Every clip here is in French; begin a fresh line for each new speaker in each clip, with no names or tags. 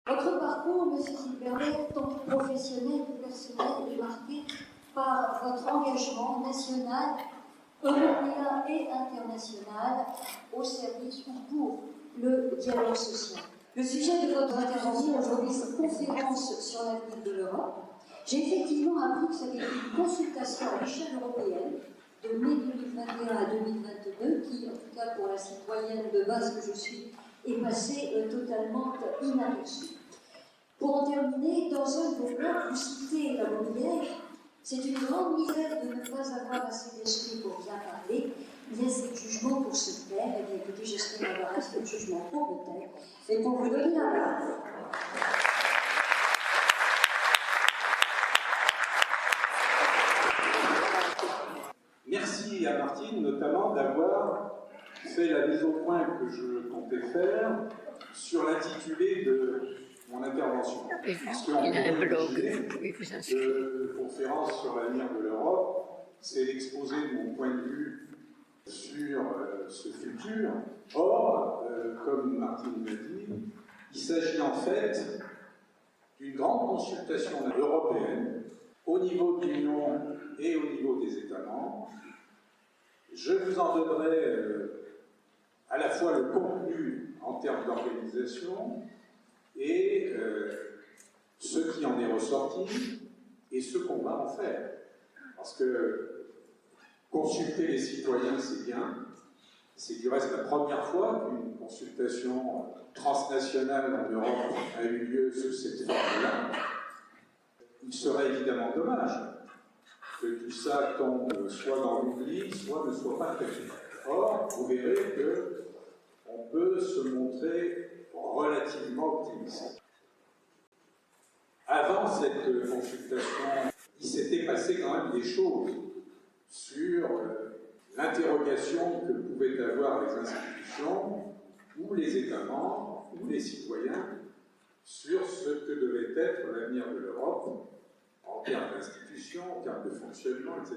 Votre parcours, Monsieur Silberberg, tant professionnel que personnel, est marqué par votre engagement national, européen et international au service ou pour le dialogue social. Le sujet de votre intervention aujourd'hui, c'est conférence sur l'avenir de l'Europe. J'ai effectivement appris que ça avait été une consultation à l'échelle européenne de mai 2021 à 2022, qui, en tout cas pour la citoyenne de base que je suis, est passée totalement inaperçue. Pour en terminer, dans un de vos blogs, vous citez la Molière. C'est une grande misère de ne pas avoir assez d'esprit pour bien parler. Il y a assez de jugement pour se taire. Eh bien, écoutez, j'espère avoir assez de jugement pour me taire et pour vous donner la parole.
Merci à Martine, notamment, d'avoir fait la mise au point que je comptais faire sur l'intitulé de mon intervention. Parce qu'on
il y a un blog, vous pouvez vous inscrire.
Conférence sur l'avenir de l'Europe, c'est l'exposé de mon point de vue sur ce futur. Or, comme Martine l'a dit, il s'agit en fait d'une grande consultation européenne au niveau de l'Union et au niveau des États membres. Je vous en donnerai à la fois le contenu en termes d'organisation et ce qui en est ressorti et ce qu'on va en faire. Parce que consulter les citoyens, c'est bien. C'est du reste la première fois qu'une consultation transnationale en Europe a eu lieu sous cette forme-là. Il serait évidemment dommage que tout ça tombe soit dans l'oubli, soit ne soit pas traité. Or, vous verrez qu'on peut se montrer relativement optimiste. Avant cette consultation, il s'était passé quand même des choses sur l'interrogation que pouvaient avoir les institutions, ou les États membres, ou les citoyens, sur ce que devait être l'avenir de l'Europe, en termes d'institutions, en termes de fonctionnement, etc.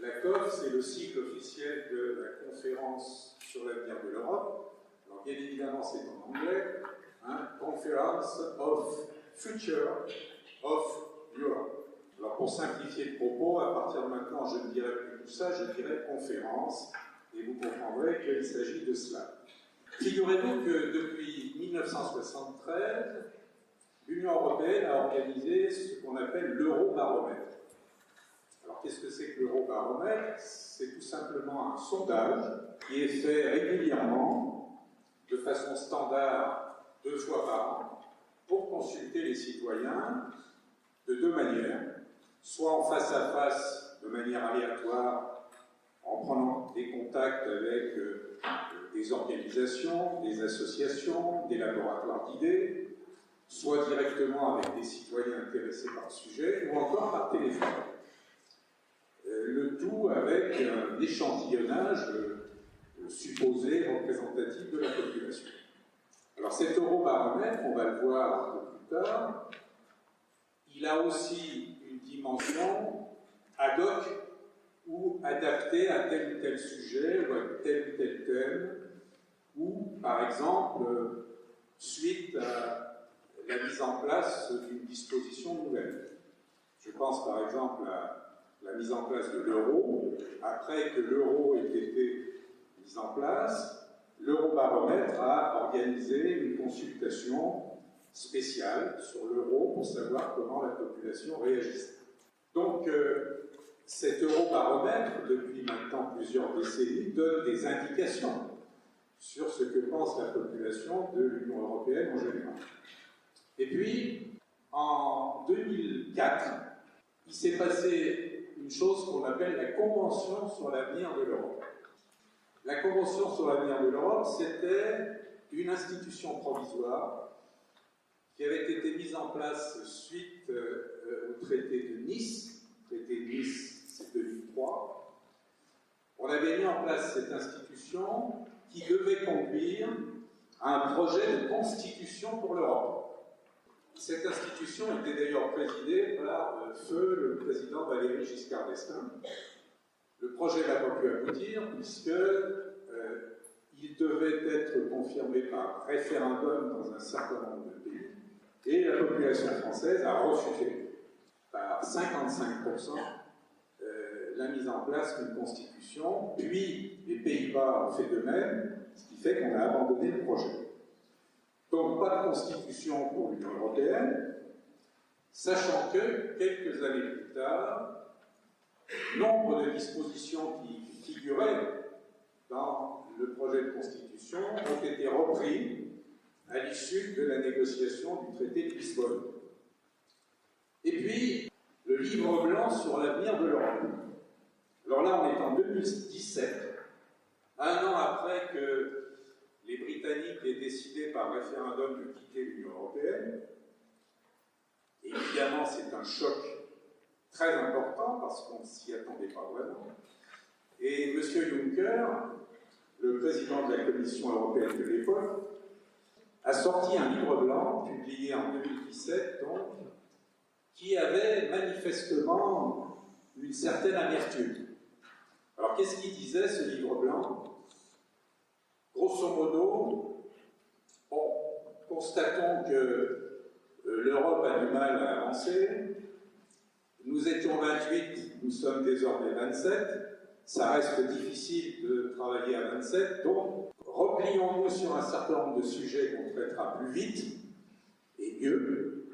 La COF, c'est le cycle officiel de la conférence sur l'avenir de l'Europe. Alors, bien évidemment, c'est en anglais, Conference of Future of Europe. Alors, pour simplifier le propos, à partir de maintenant, je ne dirai plus tout ça, je dirai conférence, et vous comprendrez qu'il s'agit de cela. Figurez-vous que depuis 1973, l'Union européenne a organisé ce qu'on appelle l'Eurobaromètre. Alors, qu'est-ce que c'est que l'Eurobaromètre? C'est tout simplement un sondage qui est fait régulièrement, de façon standard, 2 fois par an, pour consulter les citoyens de 2 manières. Soit en face à face, de manière aléatoire, en prenant des contacts avec des organisations, des associations, des laboratoires d'idées, soit directement avec des citoyens intéressés par le sujet, ou encore par téléphone. Le tout avec un échantillonnage supposé représentatif de la population. Alors cet Eurobaromètre, on va le voir un peu plus tard, il a aussi une dimension ad hoc ou adaptée à tel ou tel sujet ou à tel ou tel thème, ou par exemple, suite à la mise en place d'une disposition nouvelle. Je pense par exemple à la mise en place de l'euro. Après que l'euro ait été mis en place, l'Eurobaromètre a organisé une consultation spéciale sur l'euro pour savoir comment la population réagissait. Donc, cet Eurobaromètre, depuis maintenant plusieurs décennies, donne des indications sur ce que pense la population de l'Union européenne en général. Et puis, en 2004, il s'est passé une chose qu'on appelle la Convention sur l'avenir de l'Europe. La Convention sur l'avenir de l'Europe, c'était une institution provisoire qui avait été mise en place suite au traité de Nice. Le traité de Nice, c'est 2003. On avait mis en place cette institution qui devait conduire à un projet de constitution pour l'Europe. Cette institution était d'ailleurs présidée par feu le président Valéry Giscard d'Estaing. Le projet n'a pas pu aboutir puisque il devait être confirmé par référendum dans un certain nombre de pays délégation française a refusé par 55% la mise en place d'une constitution, puis les Pays-Bas ont fait de même, ce qui fait qu'on a abandonné le projet. Donc pas de constitution pour l'Union européenne, sachant que, quelques années plus tard, nombre de dispositions qui figuraient dans le projet de constitution ont été repris à l'issue de la négociation du traité de Lisbonne. Et puis, le livre blanc sur l'avenir de l'Europe. Alors là, on est en 2017, un an après que les Britanniques aient décidé par référendum de quitter l'Union européenne. Et évidemment, c'est un choc très important parce qu'on ne s'y attendait pas vraiment. Et M. Juncker, le président de la Commission européenne de l'époque, a sorti un livre blanc, publié en 2017, donc, qui avait manifestement une certaine amertume. Alors, qu'est-ce qu'il disait, ce livre blanc? Grosso modo, bon, constatons que l'Europe a du mal à avancer. Nous étions 28, nous sommes désormais 27. Ça reste difficile de travailler à 27, donc replions-nous sur un certain nombre de sujets qu'on traitera plus vite et mieux.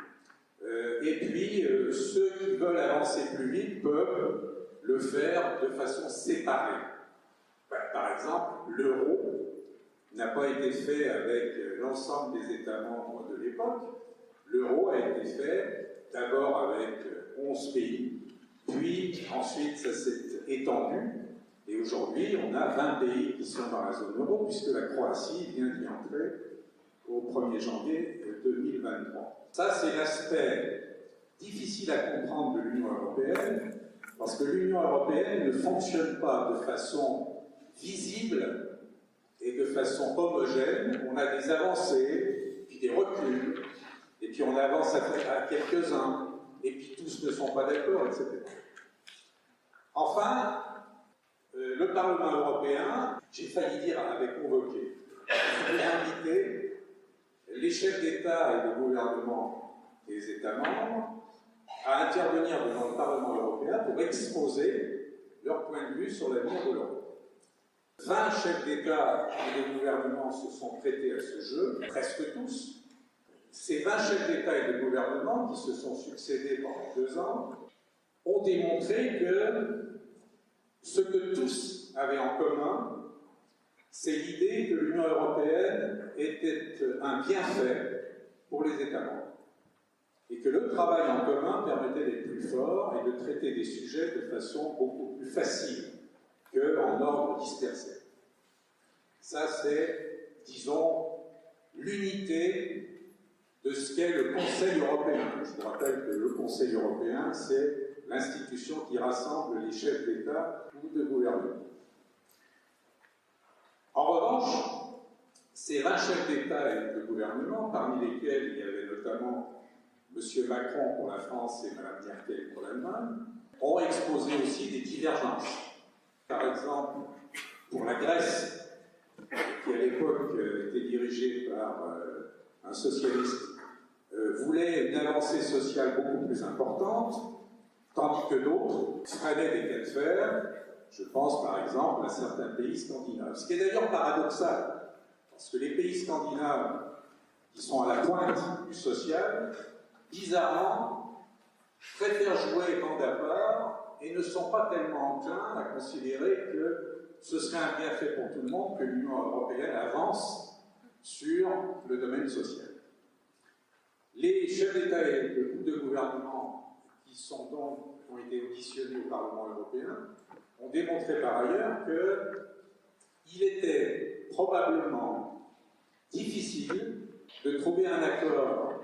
Et puis, ceux qui veulent avancer plus vite peuvent le faire de façon séparée. Par exemple, l'euro n'a pas été fait avec l'ensemble des États membres de l'époque. L'euro a été fait d'abord avec 11 pays, puis ensuite ça s'est étendu, et aujourd'hui on a 20 pays qui sont dans la zone euro, puisque la Croatie vient d'y entrer au 1er janvier 2023. Ça, c'est l'aspect difficile à comprendre de l'Union européenne, parce que l'Union européenne ne fonctionne pas de façon visible et de façon homogène. On a des avancées, puis des reculs, et puis on avance à quelques-uns, et puis tous ne sont pas d'accord, etc. Enfin, le Parlement européen, j'ai failli dire avait convoqué, il a invité les chefs d'État et de gouvernement des États membres à intervenir devant le Parlement européen pour exposer leur point de vue sur l'avenir de l'Europe. 20 chefs d'État et de gouvernement se sont prêtés à ce jeu, presque tous. Ces 20 chefs d'État et de gouvernement qui se sont succédés pendant 2 ans ont démontré que ce que tous avaient en commun, c'est l'idée que l'Union européenne était un bienfait pour les États membres et que le travail en commun permettait d'être plus fort et de traiter des sujets de façon beaucoup plus facile qu'en ordre dispersé. Ça, c'est, disons, l'unité de ce qu'est le Conseil européen. Je vous rappelle que le Conseil européen, c'est l'institution qui rassemble les chefs d'État ou de gouvernement. En revanche, ces 20 chefs d'État et de gouvernement, parmi lesquels il y avait notamment M. Macron pour la France et Mme Merkel pour l'Allemagne, ont exposé aussi des divergences. Par exemple, pour la Grèce, qui à l'époque était dirigée par un socialiste, voulait une avancée sociale beaucoup plus importante, tandis que d'autres freinaient des cas de fer. Je pense par exemple à certains pays scandinaves. Ce qui est d'ailleurs paradoxal, parce que les pays scandinaves, qui sont à la pointe du social, bizarrement, préfèrent jouer bande à part et ne sont pas tellement enclins à considérer que ce serait un bienfait pour tout le monde que l'Union européenne avance sur le domaine social. Les chefs d'État et de gouvernement qui ont été auditionnés au Parlement européen ont démontré par ailleurs qu'il était probablement difficile de trouver un accord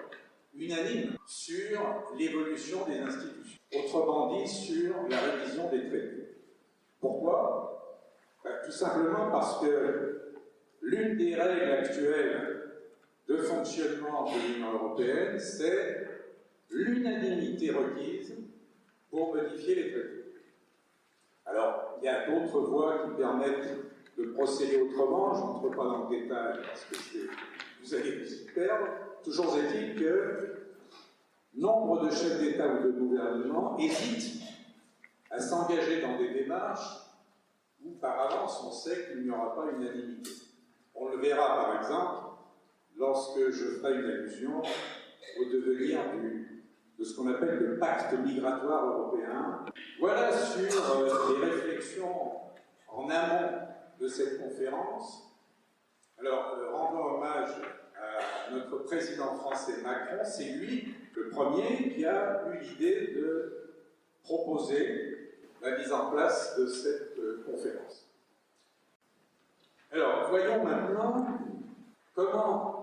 unanime sur l'évolution des institutions, autrement dit sur la révision des traités. Pourquoi? Tout simplement parce que l'une des règles actuelles de fonctionnement de l'Union européenne, c'est l'unanimité requise pour modifier les traités. Alors, il y a d'autres voies qui permettent de procéder autrement, je n'entre pas dans le détail parce que vous allez vous y perdre. Toujours est-il que nombre de chefs d'État ou de gouvernement hésitent à s'engager dans des démarches où par avance on sait qu'il n'y aura pas unanimité. On le verra par exemple lorsque je ferai une allusion au devenir de ce qu'on appelle le pacte migratoire européen. Voilà sur les réflexions en amont de cette conférence. Alors, rendons hommage à notre président français Macron, c'est lui le premier qui a eu l'idée de proposer la mise en place de cette conférence. Alors, voyons maintenant comment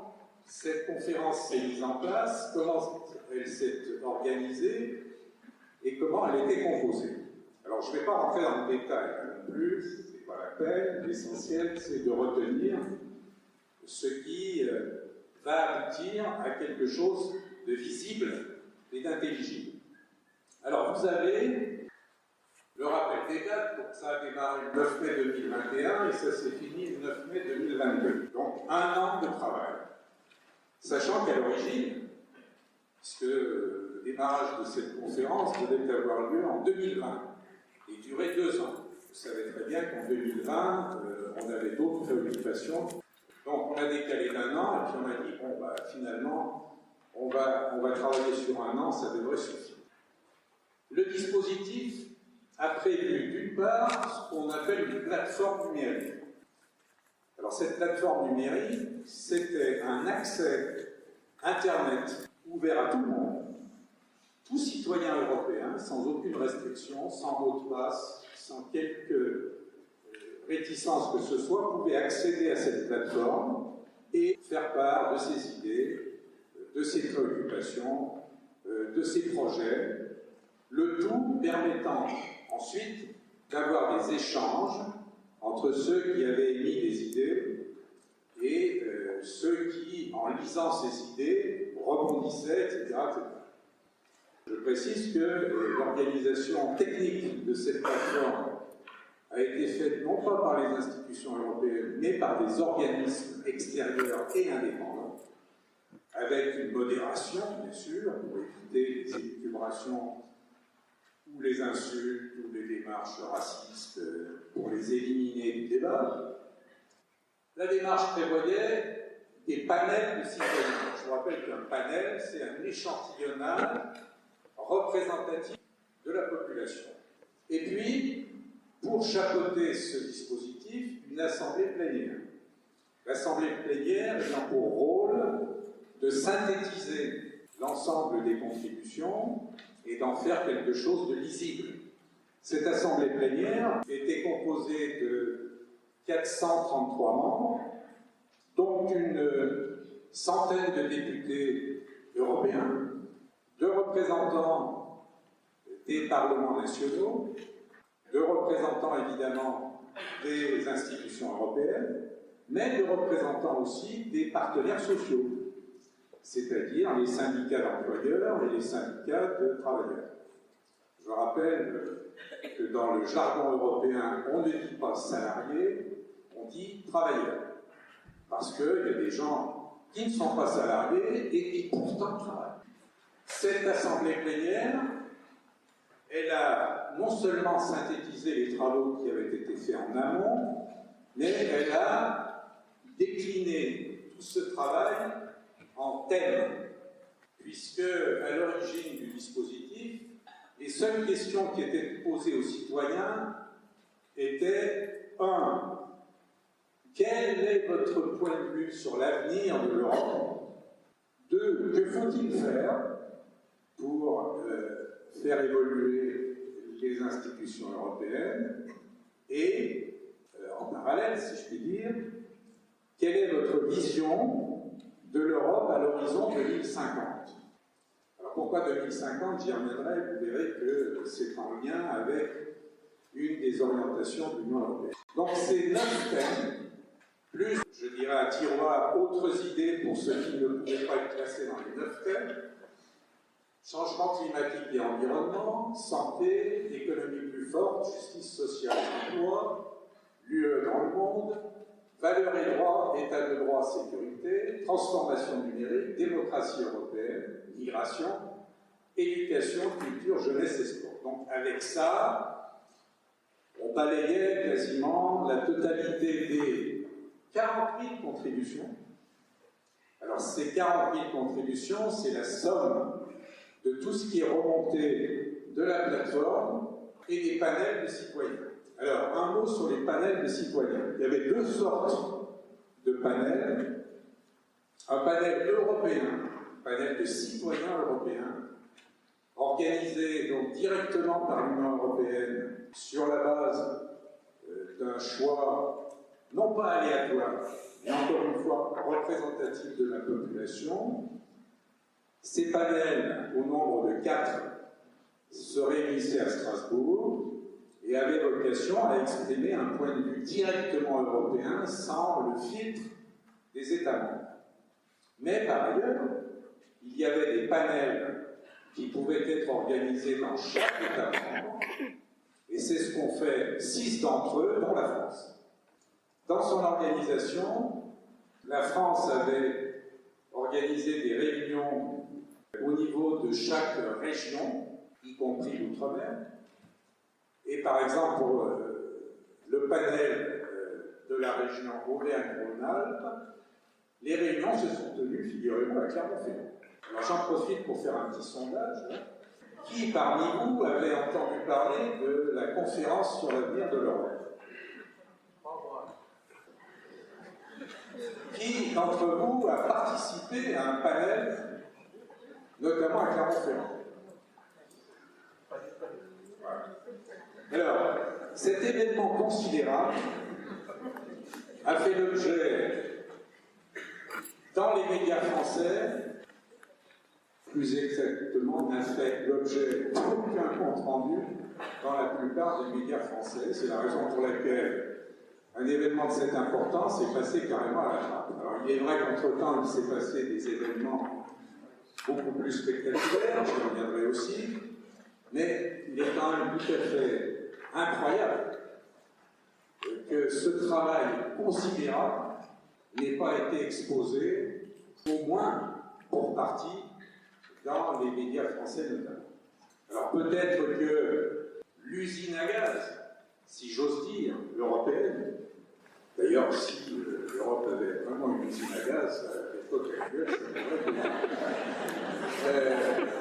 cette conférence s'est mise en place, comment elle s'est organisée et comment elle était composée. Alors, je ne vais pas rentrer dans le détail non plus, ce n'est pas la peine. L'essentiel, c'est de retenir ce qui va aboutir à quelque chose de visible et d'intelligible. Alors, vous avez le rappel des dates, donc ça a démarré le 9 mai 2021 et ça s'est fini le 9 mai 2022. Donc, 1 an de travail. Sachant qu'à l'origine, puisque le démarrage de cette conférence devait avoir lieu en 2020 et durer 2 ans. Vous savez très bien qu'en 2020, on avait d'autres préoccupations. Donc on a décalé d'1 an et puis on a dit, bon, bah, finalement, on va travailler sur 1 an, ça devrait suffire. Le dispositif a prévu d'une part ce qu'on appelle une plateforme numérique. Alors cette plateforme numérique, c'était un accès Internet ouvert à tout le monde, tout citoyen européen, sans aucune restriction, sans mot de passe, sans quelque réticence que ce soit, pouvait accéder à cette plateforme et faire part de ses idées, de ses préoccupations, de ses projets, le tout permettant ensuite d'avoir des échanges entre ceux qui avaient émis des idées et ceux qui, en lisant ces idées, rebondissaient, etc., etc. Je précise que l'organisation technique de cette plateforme a été faite non pas par les institutions européennes, mais par des organismes extérieurs et indépendants, avec une modération, bien sûr, pour éviter les élucubrations ou les insultes ou les démarches racistes, pour les éliminer du débat. La démarche prévoyait des panels de citoyens. Je vous rappelle qu'un panel, c'est un échantillonnage représentatif de la population. Et puis, pour chapeauter ce dispositif, une assemblée plénière. L'assemblée plénière ayant pour rôle de synthétiser l'ensemble des contributions et d'en faire quelque chose de lisible. Cette assemblée plénière était composée de 433 membres, dont une centaine de députés européens, de représentants des parlements nationaux, de représentants évidemment des institutions européennes, mais de représentants aussi des partenaires sociaux, c'est-à-dire les syndicats d'employeurs et les syndicats de travailleurs. Je rappelle que dans le jargon européen, on ne dit pas salariés, on dit travailleurs. Parce qu'il y a des gens qui ne sont pas salariés et qui pourtant travaillent. Cette assemblée plénière, elle a non seulement synthétisé les travaux qui avaient été faits en amont, mais elle a décliné tout ce travail en thèmes, puisque à l'origine du dispositif, les seules questions qui étaient posées aux citoyens étaient 1. Quel est votre point de vue sur l'avenir de l'Europe? 2. Que faut-il faire pour faire évoluer les institutions européennes? Et, en parallèle, si je puis dire, quelle est votre vision de l'Europe à l'horizon 2050? Alors pourquoi 2050? J'y reviendrai, vous verrez que c'est en lien avec une des orientations de l'Union européenne. Donc ces 9 thèmes, plus, je dirais, un tiroir, autres idées pour ceux qui ne pouvaient pas être classés dans les 9 thèmes: changement climatique et environnement, santé, économie plus forte, justice sociale et emploi, l'UE dans le monde, valeurs et droits, état de droit, sécurité, transformation numérique, démocratie européenne, migration, éducation, culture, jeunesse et sport. Donc avec ça, on balayait quasiment la totalité des 40 000 contributions. Alors ces 40 000 contributions, c'est la somme de tout ce qui est remonté de la plateforme et des panels de citoyens. Alors, un mot sur les panels de citoyens. Il y avait deux sortes de panels. Un panel européen, un panel de citoyens européens, organisé donc directement par l'Union européenne sur la base d'un choix non pas aléatoire, mais encore une fois représentatif de la population. Ces panels, au nombre de 4, se réunissaient à Strasbourg et avaient vocation à exprimer un point de vue directement européen sans le filtre des États membres. Mais par ailleurs, il y avait des panels qui pouvaient être organisés dans chaque État membre, et c'est ce qu'ont fait 6 d'entre eux, dont la France. Dans son organisation, la France avait organisé des réunions au niveau de chaque région, y compris l'outre-mer. Et par exemple, pour le panel de la région Auvergne-Rhône-Alpes, les réunions se sont tenues, figurez-vous, à Clermont-Ferrand. Alors j'en profite pour faire un petit sondage. Qui parmi vous avait entendu parler de la conférence sur l'avenir de l'Europe? Qui d'entre vous a participé à un panel, notamment à Clermont-Ferrand? Alors, cet événement considérable a fait l'objet, dans les médias français, plus exactement, n'a fait l'objet d'aucun compte-rendu dans la plupart des médias français. C'est la raison pour laquelle un événement de cette importance est passé carrément à la trappe. Alors, il est vrai qu'entre-temps, il s'est passé des événements beaucoup plus spectaculaires, j'y reviendrai aussi, mais il est quand même tout à fait incroyable que ce travail considérable n'ait pas été exposé, au moins pour partie, dans les médias français notamment. Alors peut-être que l'usine à gaz, si j'ose dire, européenne, d'ailleurs si l'Europe avait vraiment une usine à gaz à l'époque actuelle, ça devrait être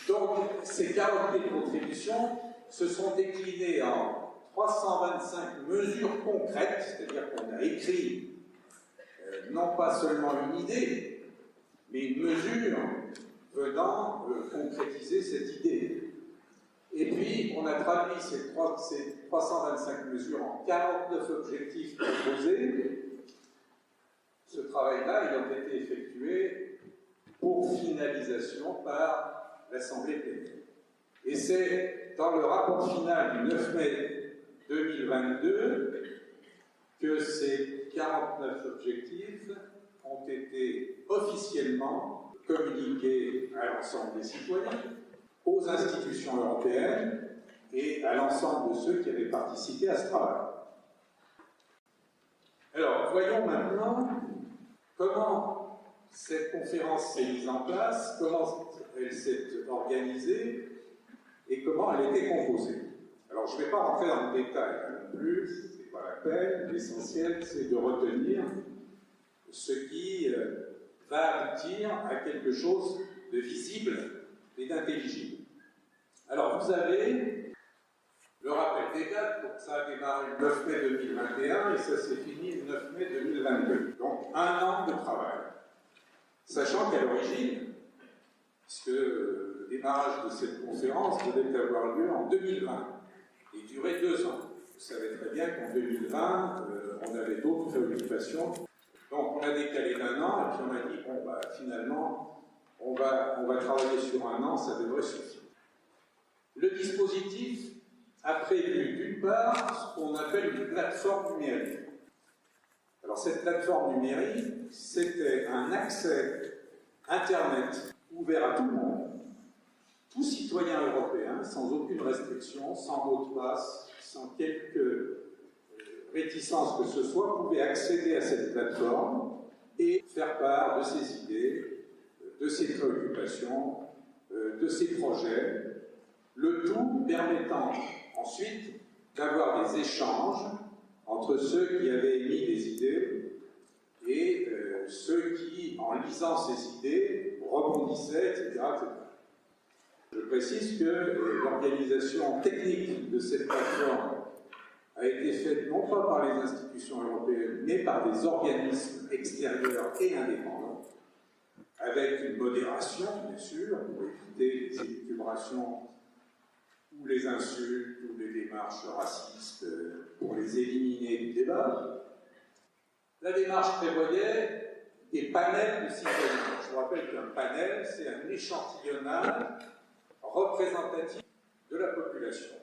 donc ces 40 000 contributions se sont déclinées en 325 mesures concrètes, c'est-à-dire qu'on a écrit non pas seulement une idée, mais une mesure venant concrétiser cette idée. Et puis, on a traduit ces 325 mesures en 49 objectifs proposés. Ce travail-là ayant été effectué pour finalisation par l'Assemblée plénière. Et c'est dans le rapport final du 9 mai 2022 que ces 49 objectifs ont été officiellement communiqués à l'ensemble des citoyens, aux institutions européennes et à l'ensemble de ceux qui avaient participé à ce travail. Alors, voyons maintenant comment cette conférence s'est mise en place, comment elle s'est organisée et comment elle était composée. Alors, je ne vais pas rentrer dans le détail non plus, ce n'est pas la peine. L'essentiel, c'est de retenir ce qui va aboutir à quelque chose de visible et d'intelligible. Alors, vous avez le rappel des dates, donc ça a démarré le 9 mai 2021 et ça s'est fini le 9 mai 2022. Donc, 1 an de travail. Sachant qu'à l'origine, puisque le démarrage de cette conférence devait avoir lieu en 2020 et durer 2 ans. Vous savez très bien qu'en 2020, on avait d'autres préoccupations. Donc, on a décalé d'1 an et puis on a dit, bon, bah, finalement, on va travailler sur 1 an, ça devrait suffire. Le dispositif a prévu d'une part ce qu'on appelle une plateforme numérique. Alors cette plateforme numérique, c'était un accès Internet ouvert à tout le monde, tout citoyen européen, sans aucune restriction, sans mot de passe, sans quelque réticence que ce soit, pouvait accéder à cette plateforme et faire part de ses idées, de ses préoccupations, de ses Le tout permettant ensuite d'avoir des échanges entre ceux qui avaient émis des idées et ceux qui, en lisant ces idées, rebondissaient, etc., etc. Je précise que l'organisation technique de cette plateforme a été faite non pas par les institutions européennes, mais par des organismes extérieurs et indépendants, avec une modération, bien sûr, pour éviter les élucubrations ou les insultes ou les démarches racistes, pour les éliminer du débat. La démarche prévoyait des panels de citoyens. Je vous rappelle qu'un panel, c'est un échantillonnage représentatif de la population.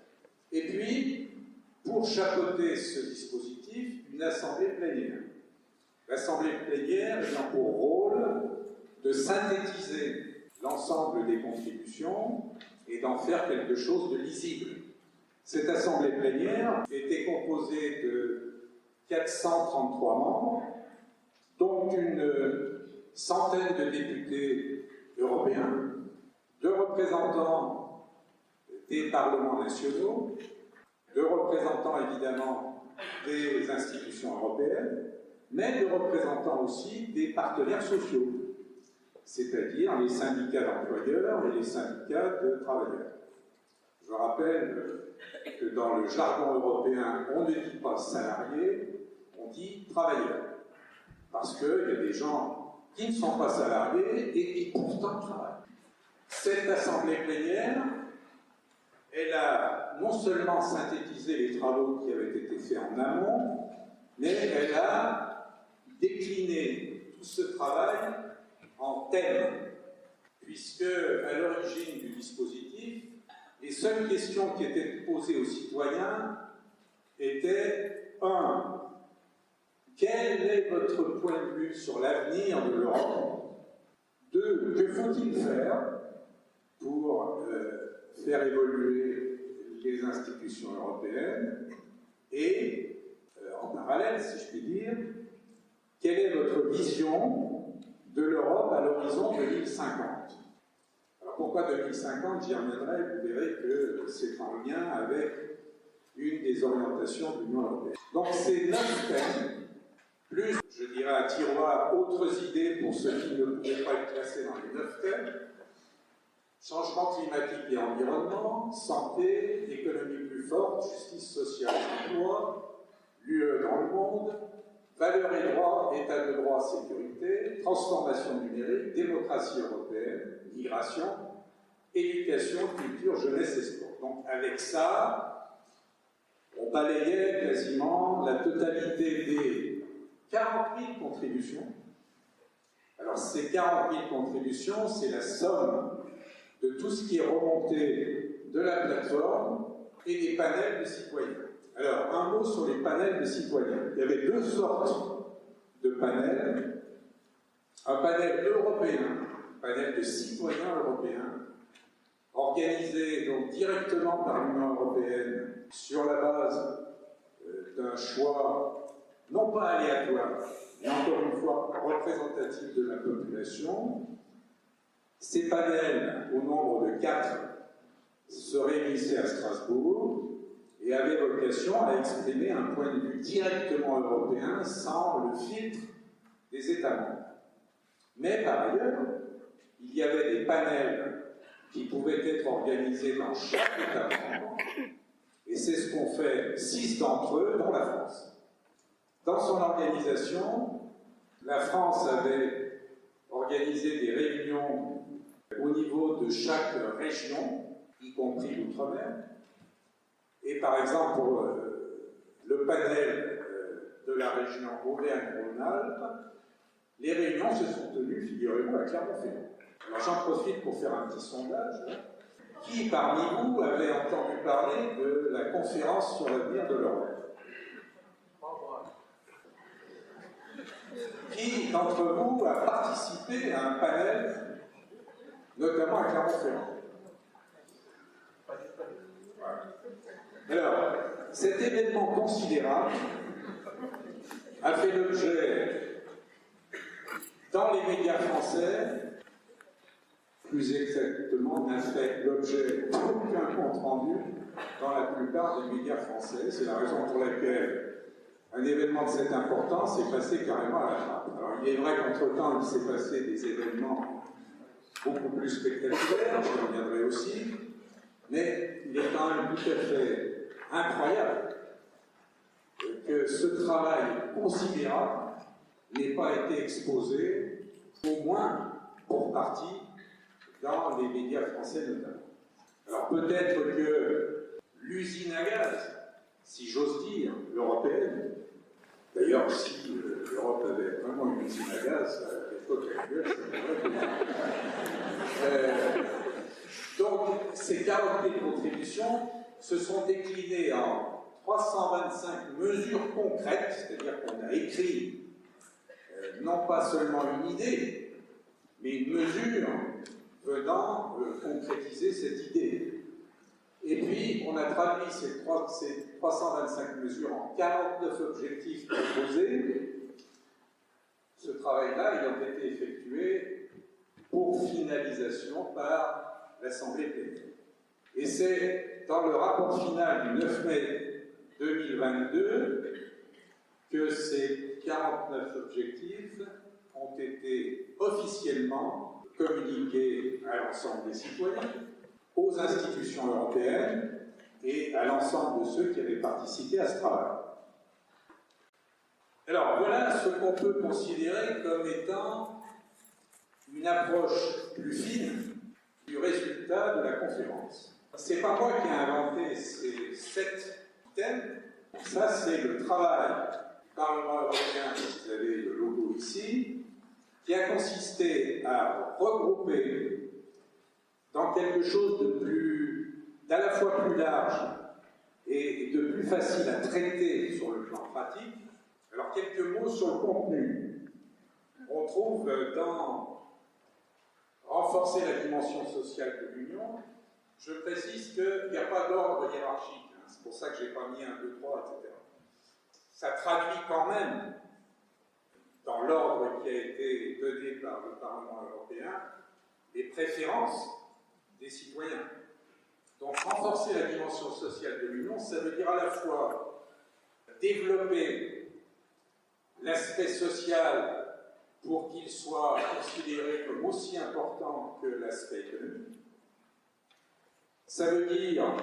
Et puis, pour chapeauter ce dispositif, une assemblée plénière. L'assemblée plénière ayant pour rôle de synthétiser l'ensemble des contributions et d'en faire quelque chose de lisible. Cette assemblée plénière était composée de 433 membres, dont une centaine de députés européens, de représentants des parlements nationaux, de représentants évidemment des institutions européennes, mais de représentants aussi des partenaires sociaux, c'est-à-dire les syndicats d'employeurs et les syndicats de travailleurs. Je rappelle que dans le jargon européen, on ne dit pas salariés, on dit travailleurs, parce qu'il y a des gens qui ne sont pas salariés et qui pourtant travaillent. Cette assemblée plénière, elle a non seulement synthétisé les travaux qui avaient été faits en amont, mais elle a décliné tout ce travail en thèmes, puisque à l'origine du dispositif, les seules questions qui étaient posées aux citoyens étaient 1. Quel est votre point de vue sur l'avenir de l'Europe? 2. Que faut-il faire pour faire évoluer les institutions européennes? Et, en parallèle, si je puis dire, quelle est votre vision de l'Europe à l'horizon 2050? Alors pourquoi 2050? J'y reviendrai, vous verrez que c'est en lien avec une des orientations de l'Union européenne. Donc c'est 9 thèmes, plus, je dirais, un tiroir autres idées pour ceux qui ne pouvaient pas être classés dans les 9 thèmes. Changement climatique et environnement, santé, économie plus forte, justice sociale et emploi, l'UE dans le monde, valeurs et droits, état de droit, sécurité, transformation numérique, démocratie européenne, migration, éducation, culture, jeunesse et sport. Donc avec ça, on balayait quasiment la totalité des 40 000 contributions. Alors ces 40 000 contributions, c'est la somme de tout ce qui est remonté de la plateforme et des panels de citoyens. Alors, un mot sur les panels de citoyens. Il y avait 2 sortes de panels. Un panel européen, un panel de citoyens européens, organisé donc directement par l'Union européenne sur la base d'un choix non pas aléatoire, mais encore une fois représentatif de la population. Ces panels, au nombre de 4, se réunissaient à Strasbourg et avaient vocation à exprimer un point de vue directement européen sans le filtre des États membres. Mais par ailleurs, il y avait des panels qui pouvaient être organisés dans chaque État membre, et c'est ce qu'ont fait 6 d'entre eux, dont la France. Dans son organisation, la France avait organisé des réunions au niveau de chaque région, y compris l'outre-mer. Et par exemple, pour le panel de la région Auvergne-Rhône-Alpes, les réunions se sont tenues, figurez-vous, à Clermont-Ferrand. Alors j'en profite pour faire un petit sondage. Qui parmi vous avait entendu parler de la conférence sur l'avenir de l'Europe? Qui d'entre vous a participé à un panel, notamment à Clermont-Ferrand? Alors, cet événement considérable a fait l'objet, dans les médias français, plus exactement, n'a fait l'objet d'aucun compte rendu dans la plupart des médias français. C'est la raison pour laquelle un événement de cette importance est passé carrément à la trappe. Alors il est vrai qu'entre-temps, il s'est passé des événements beaucoup plus spectaculaires, j'y reviendrai aussi, mais il est quand même tout à fait incroyable que ce travail considérable n'ait pas été exposé, au moins pour partie, dans les médias français notamment. Alors peut-être que l'usine à gaz, si j'ose dire, européenne, d'ailleurs si l'Europe avait vraiment une usine à gaz à l'époque actuelle, ça devrait donc ces 40 000 contributions se sont déclinées en 325 mesures concrètes, c'est-à-dire qu'on a écrit non pas seulement une idée, mais une mesure venant concrétiser cette idée. Et puis, on a traduit ces 325 mesures en 49 objectifs proposés. Ce travail-là ayant été effectué pour finalisation par l'Assemblée plénière. Et c'est dans le rapport final du 9 mai 2022 que ces 49 objectifs ont été officiellement communiqués à l'ensemble des citoyens, aux institutions européennes et à l'ensemble de ceux qui avaient participé à ce travail. Alors voilà ce qu'on peut considérer comme étant une approche plus fine du résultat de la conférence. C'est pas moi qui ai inventé ces 7 thèmes, ça c'est le travail du Parlement européen, vous avez le logo ici, qui a consisté à regrouper dans quelque chose d'à la fois plus large et de plus facile à traiter sur le plan pratique. Alors quelques mots sur le contenu. On trouve dans renforcer la dimension sociale de l'Union, je précise qu'il n'y a pas d'ordre hiérarchique, hein. C'est pour ça que je n'ai pas mis 1, 2, 3, etc. Ça traduit quand même, dans l'ordre qui a été donné par le Parlement européen, les préférences des citoyens. Donc renforcer la dimension sociale de l'Union, ça veut dire à la fois développer l'aspect social pour qu'il soit considéré comme aussi important que l'aspect économique. Ça veut dire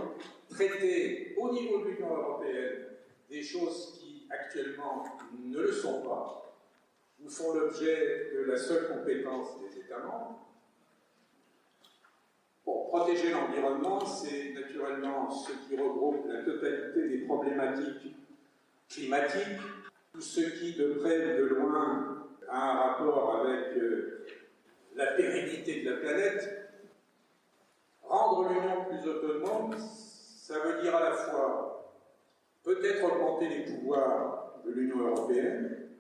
traiter au niveau de l'Union européenne des choses qui actuellement ne le sont pas, ou font l'objet de la seule compétence des États membres. Bon, protéger l'environnement, c'est naturellement ce qui regroupe la totalité des problématiques climatiques, tout ce qui, de près ou de loin, a un rapport avec la pérennité de la planète. Rendre l'Union plus autonome, ça veut dire à la fois peut-être augmenter les pouvoirs de l'Union européenne,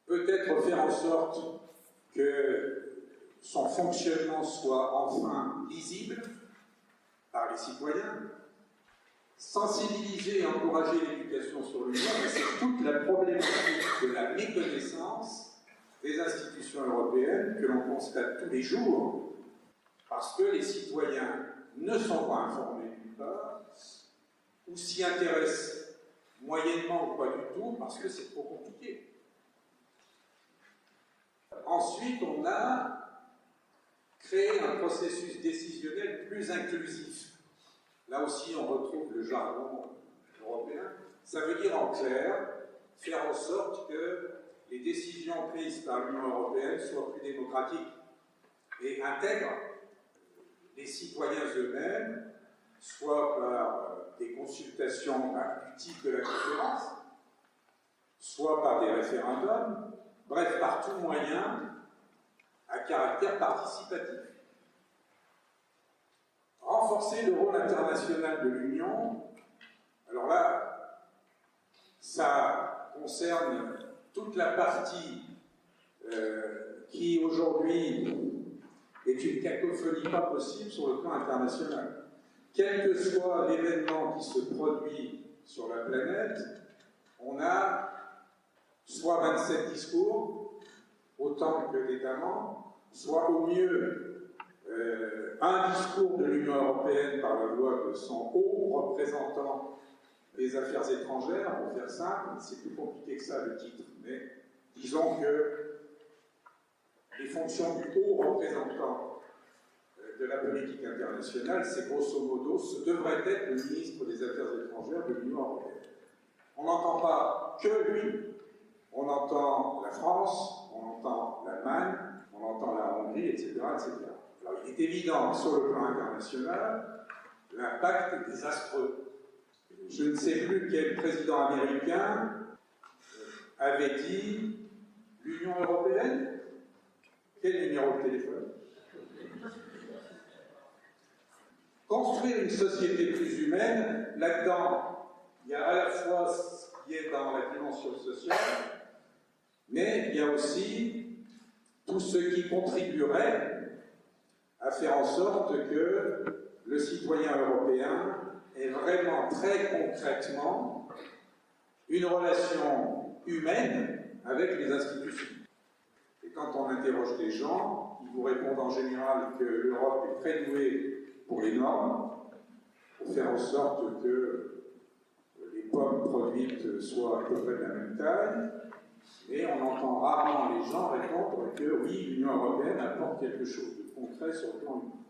peut-être faire en sorte que son fonctionnement soit enfin lisible par les citoyens, sensibiliser et encourager l'éducation sur l'Union, mais c'est toute la problématique de la méconnaissance des institutions européennes que l'on constate tous les jours, parce que les citoyens ne sont pas informés d'une part, ou s'y intéressent moyennement ou pas du tout, parce que c'est trop compliqué. Ensuite, on a créé un processus décisionnel plus inclusif. Là aussi, on retrouve le jargon européen. Ça veut dire en clair, faire en sorte que les décisions prises par l'Union européenne soient plus démocratiques et intègrent les citoyens eux-mêmes, soit par des consultations du type de la conférence, soit par des référendums, bref, par tout moyen à caractère participatif. Renforcer le rôle international de l'Union, alors là, ça concerne toute la partie qui aujourd'hui est une cacophonie pas possible sur le plan international. Quel que soit l'événement qui se produit sur la planète, on a soit 27 discours, autant que d'États membres, soit au mieux un discours de l'Union européenne par la voix de son haut représentant des affaires étrangères, pour faire simple, c'est plus compliqué que ça le titre, mais disons que les fonctions du haut représentant de la politique internationale, c'est grosso modo, ce devrait être le ministre des Affaires étrangères de l'Union européenne. On n'entend pas que lui, on entend la France, on entend l'Allemagne, on entend la Hongrie, etc., etc. Alors il est évident que sur le plan international, l'impact est désastreux. Je ne sais plus quel président américain avait dit l'Union européenne. Quel numéro de téléphone? Construire une société plus humaine, là-dedans, il y a à la fois ce qui est dans la dimension sociale, mais il y a aussi tout ce qui contribuerait à faire en sorte que le citoyen européen ait vraiment très concrètement une relation humaine avec les institutions. Et quand on interroge les gens, ils vous répondent en général que l'Europe est très douée pour les normes, pour faire en sorte que les pommes produites soient à peu près de la même taille, mais on entend rarement les gens répondre que oui, l'Union européenne apporte quelque chose de concret sur le plan humain.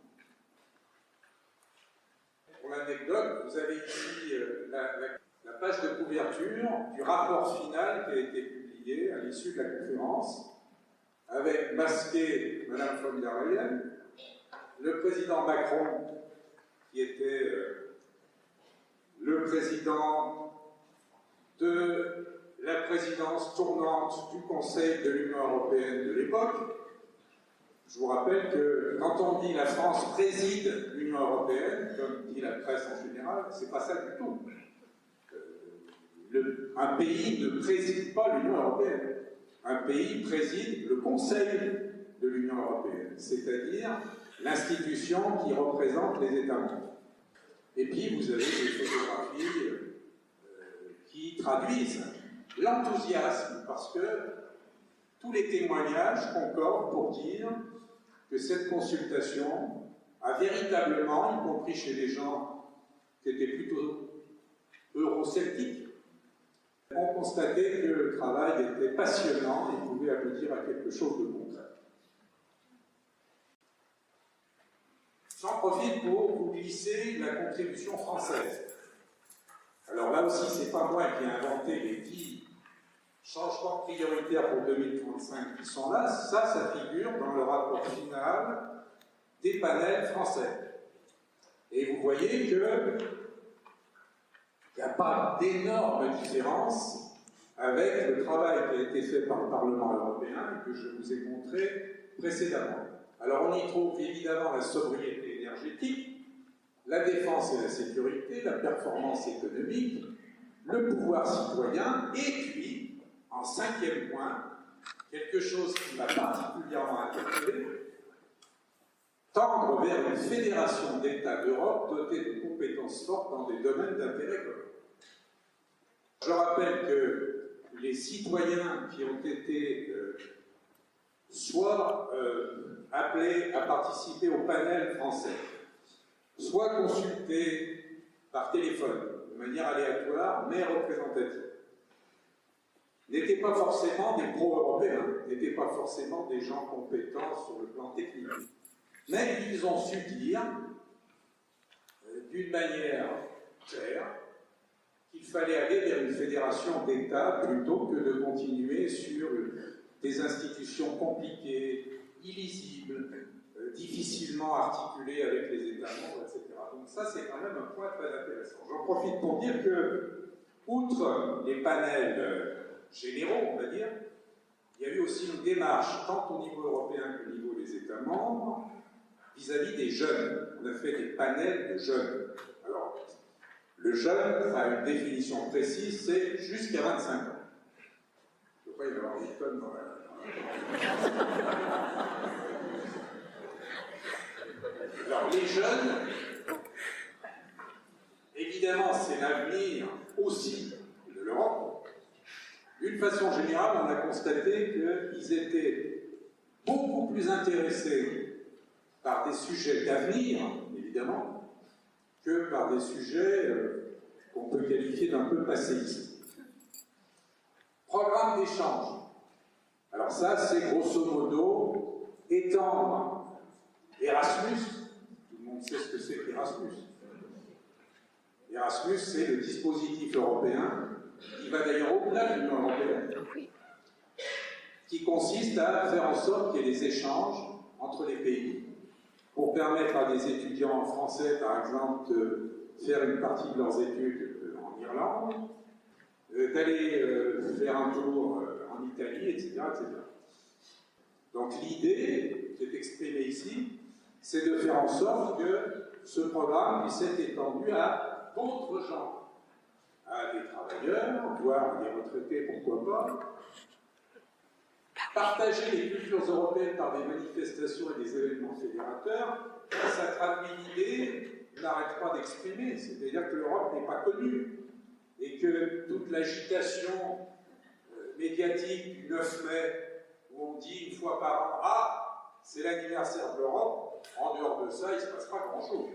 Pour l'anecdote, vous avez ici la page de couverture du rapport final qui a été publié à l'issue de la conférence, avec masqué Mme von der Leyen, le président Macron, qui était le président de la présidence tournante du Conseil de l'Union européenne de l'époque. Je vous rappelle que quand on dit la France préside l'Union européenne, comme dit la presse en général, c'est pas ça du tout. Un pays ne préside pas l'Union européenne. Un pays préside le Conseil de l'Union européenne, c'est-à-dire l'institution qui représente les États membres. Et puis vous avez des photographies qui traduisent l'enthousiasme, parce que tous les témoignages concordent pour dire que cette consultation a véritablement, y compris chez les gens qui étaient plutôt eurosceptiques, ont constaté que le travail était passionnant et pouvait aboutir à quelque chose de concret. J'en profite pour vous glisser la contribution française. Alors là aussi, c'est pas moi qui ai inventé les 10 changements prioritaires pour 2035 qui sont là, ça figure dans le rapport final des panels français. Et vous voyez qu'il n'y a pas d'énorme différence avec le travail qui a été fait par le Parlement européen et que je vous ai montré précédemment. Alors on y trouve évidemment la sobriété énergétique, la défense et la sécurité, la performance économique, le pouvoir citoyen, et puis, en 5e point, quelque chose qui m'a particulièrement interpellé, tendre vers une fédération d'États d'Europe dotée de compétences fortes dans des domaines d'intérêt commun. Je rappelle que les citoyens qui ont été soit appelés à participer au panel français, soit consultés par téléphone, de manière aléatoire, mais représentative, n'étaient pas forcément des pro-européens, n'étaient pas forcément des gens compétents sur le plan technique. Mais ils ont su dire, d'une manière claire, qu'il fallait aller vers une fédération d'États plutôt que de continuer sur des institutions compliquées, illisibles, difficilement articulées avec les États membres, etc. Donc ça, c'est quand même un point très intéressant. J'en profite pour dire que, outre les panels généraux, on va dire, il y a eu aussi une démarche, tant au niveau européen qu'au niveau des États membres, vis-à-vis des jeunes. On a fait des panels de jeunes. Alors, le jeune a une définition précise, c'est jusqu'à 25 ans. Il ne faut pas y avoir des tonnes dans la... Alors, les jeunes, évidemment, c'est l'avenir aussi de l'Europe. D'une façon générale, on a constaté qu'ils étaient beaucoup plus intéressés par des sujets d'avenir, évidemment, que par des sujets qu'on peut qualifier d'un peu passéistes. Programme d'échange. Alors ça, c'est grosso modo étendre Erasmus. Tout le monde sait ce que c'est qu'Erasmus. Erasmus, c'est le dispositif européen qui va d'ailleurs au-delà de l'Union européenne, qui consiste à faire en sorte qu'il y ait des échanges entre les pays pour permettre à des étudiants français, par exemple, de faire une partie de leurs études en Irlande, d'aller faire un tour en Italie, etc., etc. Donc l'idée qui est exprimée ici, c'est de faire en sorte que ce programme puisse être étendu à d'autres gens, à des travailleurs, voire des retraités, pourquoi pas. Partager les cultures européennes par des manifestations et des événements fédérateurs, ça traduit l'idée, on n'arrête pas d'exprimer, c'est-à-dire que l'Europe n'est pas connue et que toute l'agitation médiatique du 9 mai, où on dit une fois par an, ah, c'est l'anniversaire de l'Europe, en dehors de ça, il ne se passe pas grand-chose.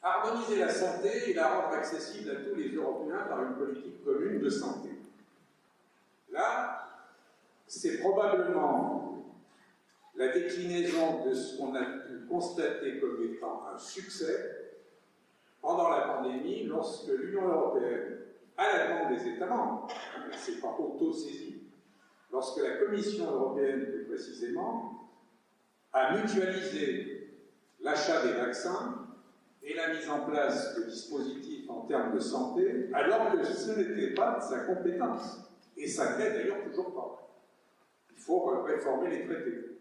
Harmoniser la santé et la rendre accessible à tous les Européens par une politique commune de santé. Là, c'est probablement la déclinaison de ce qu'on a pu constater comme étant un succès pendant la pandémie, lorsque l'Union européenne, à la demande des États membres, c'est pas auto-saisi, lorsque la Commission européenne, plus précisément, a mutualisé l'achat des vaccins et la mise en place de dispositifs en termes de santé, alors que ce n'était pas de sa compétence. Et ça ne l'est d'ailleurs toujours pas. Il faut réformer les traités.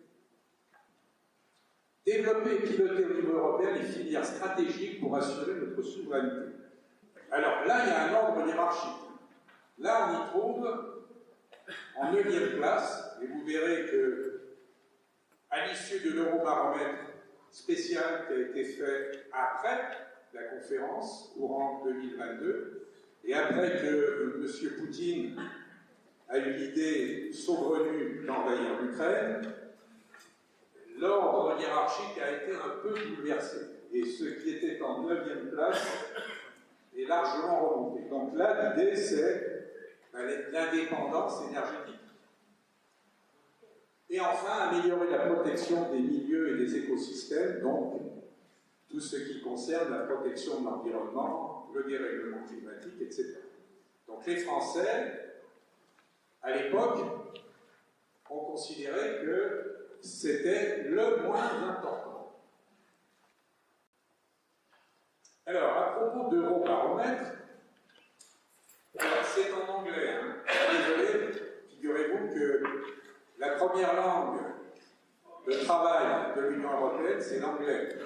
Développer et piloter au niveau européen les filières stratégiques pour assurer notre souveraineté. Alors là, il y a un ordre hiérarchique. Là, on y trouve en 9e place, et vous verrez que, à l'issue de l'Eurobaromètre spécial qui a été fait après la conférence, courant 2022, et après que M. Poutine a eu l'idée saugrenue d'envahir l'Ukraine, l'ordre hiérarchique a été un peu bouleversé. Et ce qui était en 9e place est largement remonté. Donc là, l'idée, c'est l'indépendance énergétique. Et enfin, améliorer la protection des milieux et des écosystèmes, donc tout ce qui concerne la protection de l'environnement, le dérèglement climatique, etc. Donc les Français, à l'époque, ont considéré que c'était le moins important. Alors, à propos d'Eurobaromètre, c'est en anglais, hein. Désolé, figurez-vous que la première langue de travail de l'Union européenne, c'est l'anglais.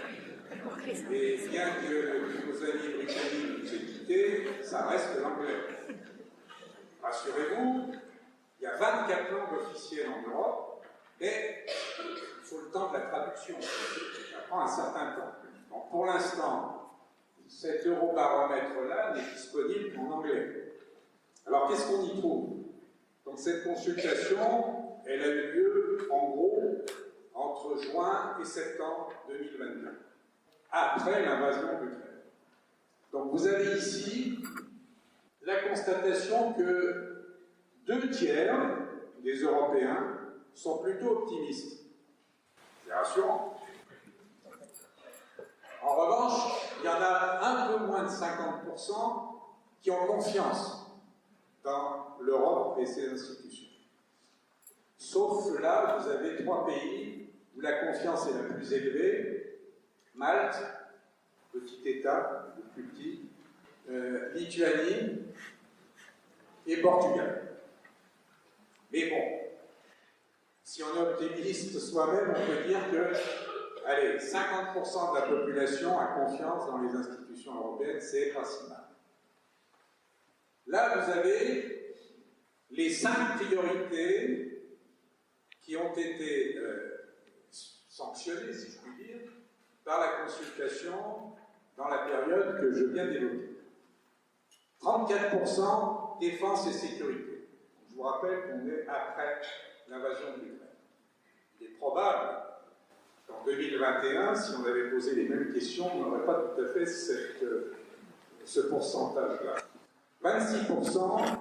Et bien que nos amis britanniques nous aient quittés, ça reste l'anglais. Rassurez-vous, il y a 24 langues officielles en Europe, mais il faut le temps de la traduction. Ça prend un certain temps. Donc pour l'instant, cet Eurobaromètre-là n'est disponible qu'en anglais. Alors qu'est-ce qu'on y trouve? Donc cette consultation, elle a eu lieu en gros entre juin et septembre 2022, après l'invasion de l'Ukraine. Donc vous avez ici la constatation que 2 tiers des Européens sont plutôt optimistes. C'est rassurant. En revanche, il y en a un peu moins de 50% qui ont confiance dans l'Europe et ses institutions. Sauf que là, vous avez 3 pays où la confiance est la plus élevée: Malte, petit État, le plus petit, Lituanie et Portugal. Mais bon, si on est optimiste soi-même, on peut dire que, allez, 50% de la population a confiance dans les institutions européennes, c'est pas si mal. Là, vous avez les 5 priorités qui ont été sanctionnées, si je puis dire, par la consultation dans la période que je viens d'évoquer. 34% défense et sécurité. Je vous rappelle qu'on est après l'invasion de l'Ukraine. Il est probable, En 2021, si on avait posé les mêmes questions, on n'aurait pas tout à fait ce pourcentage-là. 26%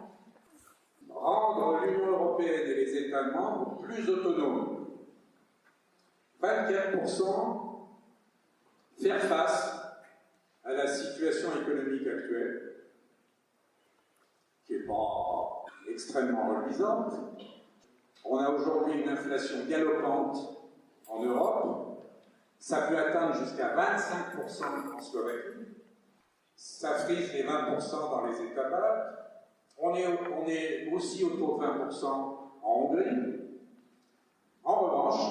rendre l'Union européenne et les États membres plus autonomes. 24% faire face à la situation économique actuelle, qui n'est pas extrêmement reluisante. On a aujourd'hui une inflation galopante en Europe. Ça peut atteindre jusqu'à 25% en Slovaquie. Ça frise les 20% dans les États baltes. On est aussi autour de 20% en Hongrie. En revanche,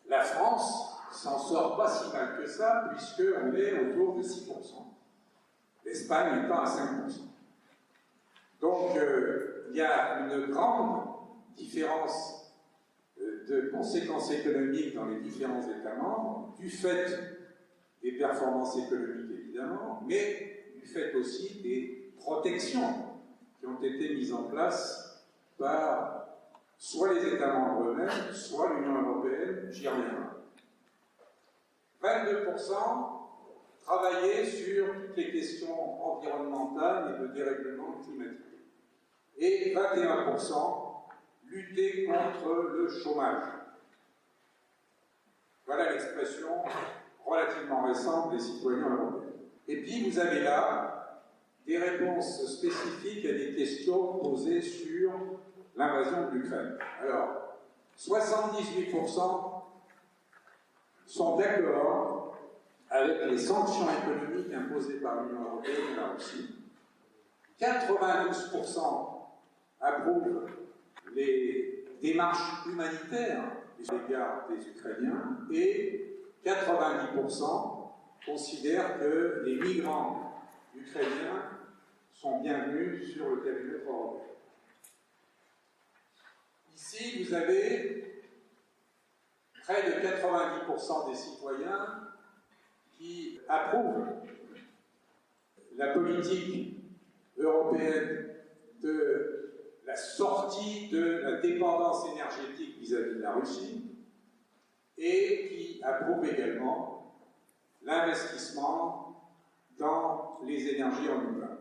la France s'en sort pas si mal que ça, puisqu'on est autour de 6%. L'Espagne étant à 5%. Donc, il y a une grande différence de conséquences économiques dans les différents États membres, du fait des performances économiques évidemment, mais du fait aussi des protections qui ont été mises en place par soit les États membres eux-mêmes, soit l'Union européenne, j'y reviendrai. 22% travailler sur toutes les questions environnementales et de dérèglement climatique. Et 21% lutter contre le chômage. Voilà l'expression relativement récente des citoyens européens. Et puis vous avez là des réponses spécifiques à des questions posées sur l'invasion de l'Ukraine. Alors, 78% sont d'accord avec les sanctions économiques imposées par l'Union européenne et la Russie. 92% approuvent les démarches humanitaires à l'égard des Ukrainiens et 90% considèrent que les migrants ukrainiens sont bienvenus sur le périmètre européen. Ici, vous avez près de 90% des citoyens qui approuvent la politique européenne de la sortie de la dépendance énergétique vis-à-vis de la Russie et qui approuvent également l'investissement dans les énergies renouvelables.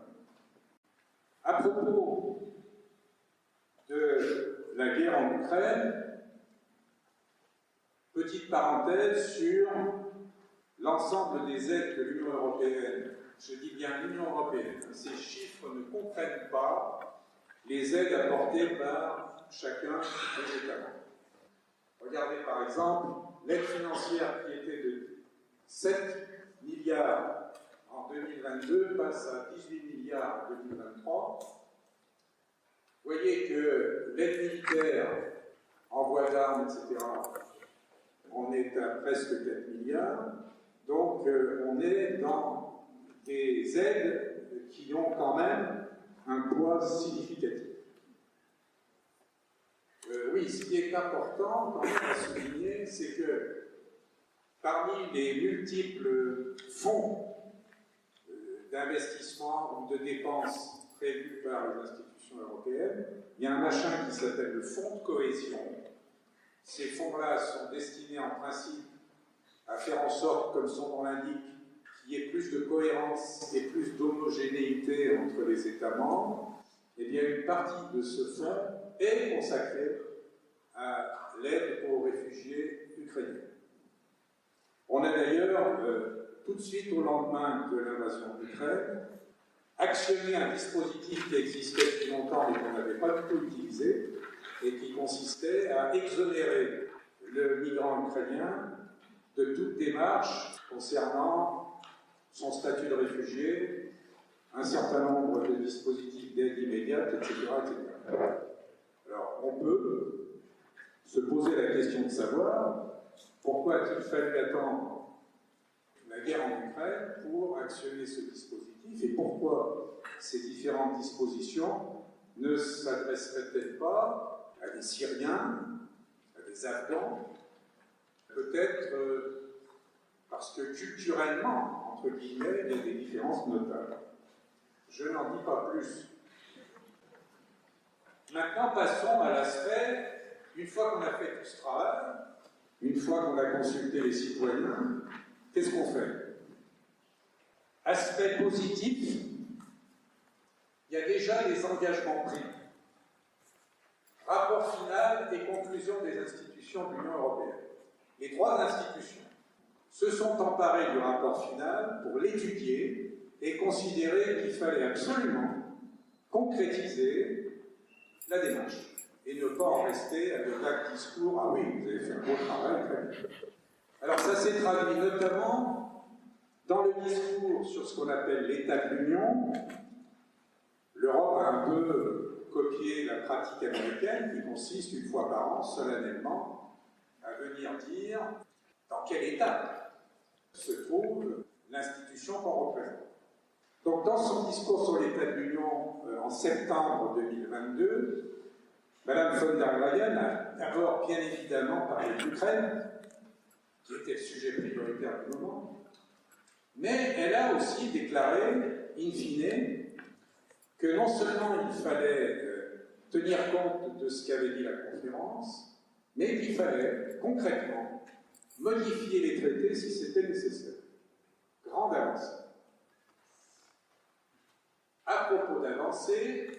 À propos de la guerre en Ukraine, petite parenthèse sur l'ensemble des aides que l'Union européenne, je dis bien l'Union européenne, ces chiffres ne comprennent pas les aides apportées par chacun des États membres. Regardez par exemple l'aide financière qui était de 7 milliards en 2022 passe à 18 milliards en 2023. Vous voyez que l'aide militaire, envoi d'armes, etc., on est à presque 4 milliards. Donc on est dans des aides qui ont quand même un poids significatif. Oui, ce qui est important quand même à souligner, c'est que parmi les multiples fonds d'investissement ou de dépenses prévus par les institutions européennes, il y a un machin qui s'appelle le fonds de cohésion. Ces fonds-là sont destinés en principe à faire en sorte, comme son nom l'indique, qu'il y ait plus de cohérence et plus d'homogénéité entre les États membres. Eh bien, une partie de ce fonds est consacrée à l'aide aux réfugiés ukrainiens. On a d'ailleurs, tout de suite au lendemain de l'invasion de l'Ukraine, actionné un dispositif qui existait depuis longtemps mais qu'on n'avait pas du tout utilisé et qui consistait à exonérer le migrant ukrainien de toute démarche concernant son statut de réfugié, un certain nombre de dispositifs d'aide immédiate, etc., etc. Alors, on peut se poser la question de savoir pourquoi a-t-il fallu attendre la guerre en Ukraine pour actionner ce dispositif et pourquoi ces différentes dispositions ne s'adresseraient-elles pas à des Syriens, à des Afghans, peut-être parce que culturellement, entre guillemets, il y a des différences notables. Je n'en dis pas plus. Maintenant, passons à l'aspect, une fois qu'on a fait tout ce travail, une fois qu'on a consulté les citoyens, qu'est-ce qu'on fait? Aspect positif, il y a déjà les engagements pris. Rapport final et conclusion des institutions de l'Union européenne. Les trois institutions se sont emparées du rapport final pour l'étudier et considérer qu'il fallait absolument concrétiser la démarche et ne pas en rester à de vagues discours. Ah oui, vous avez fait un beau travail, très bien. Alors ça s'est traduit notamment dans le discours sur ce qu'on appelle l'état de l'Union. L'Europe a un peu copié la pratique américaine qui consiste une fois par an, solennellement, à venir dire dans quel état se trouve l'institution qu'on représente. Donc dans son discours sur l'état de l'Union en septembre 2022, Madame von der Leyen a d'abord bien évidemment parlé de l'Ukraine, qui était le sujet prioritaire du moment, mais elle a aussi déclaré, in fine, que non seulement il fallait tenir compte de ce qu'avait dit la conférence, mais qu'il fallait concrètement modifier les traités si c'était nécessaire. Grande avancée. À propos d'avancée,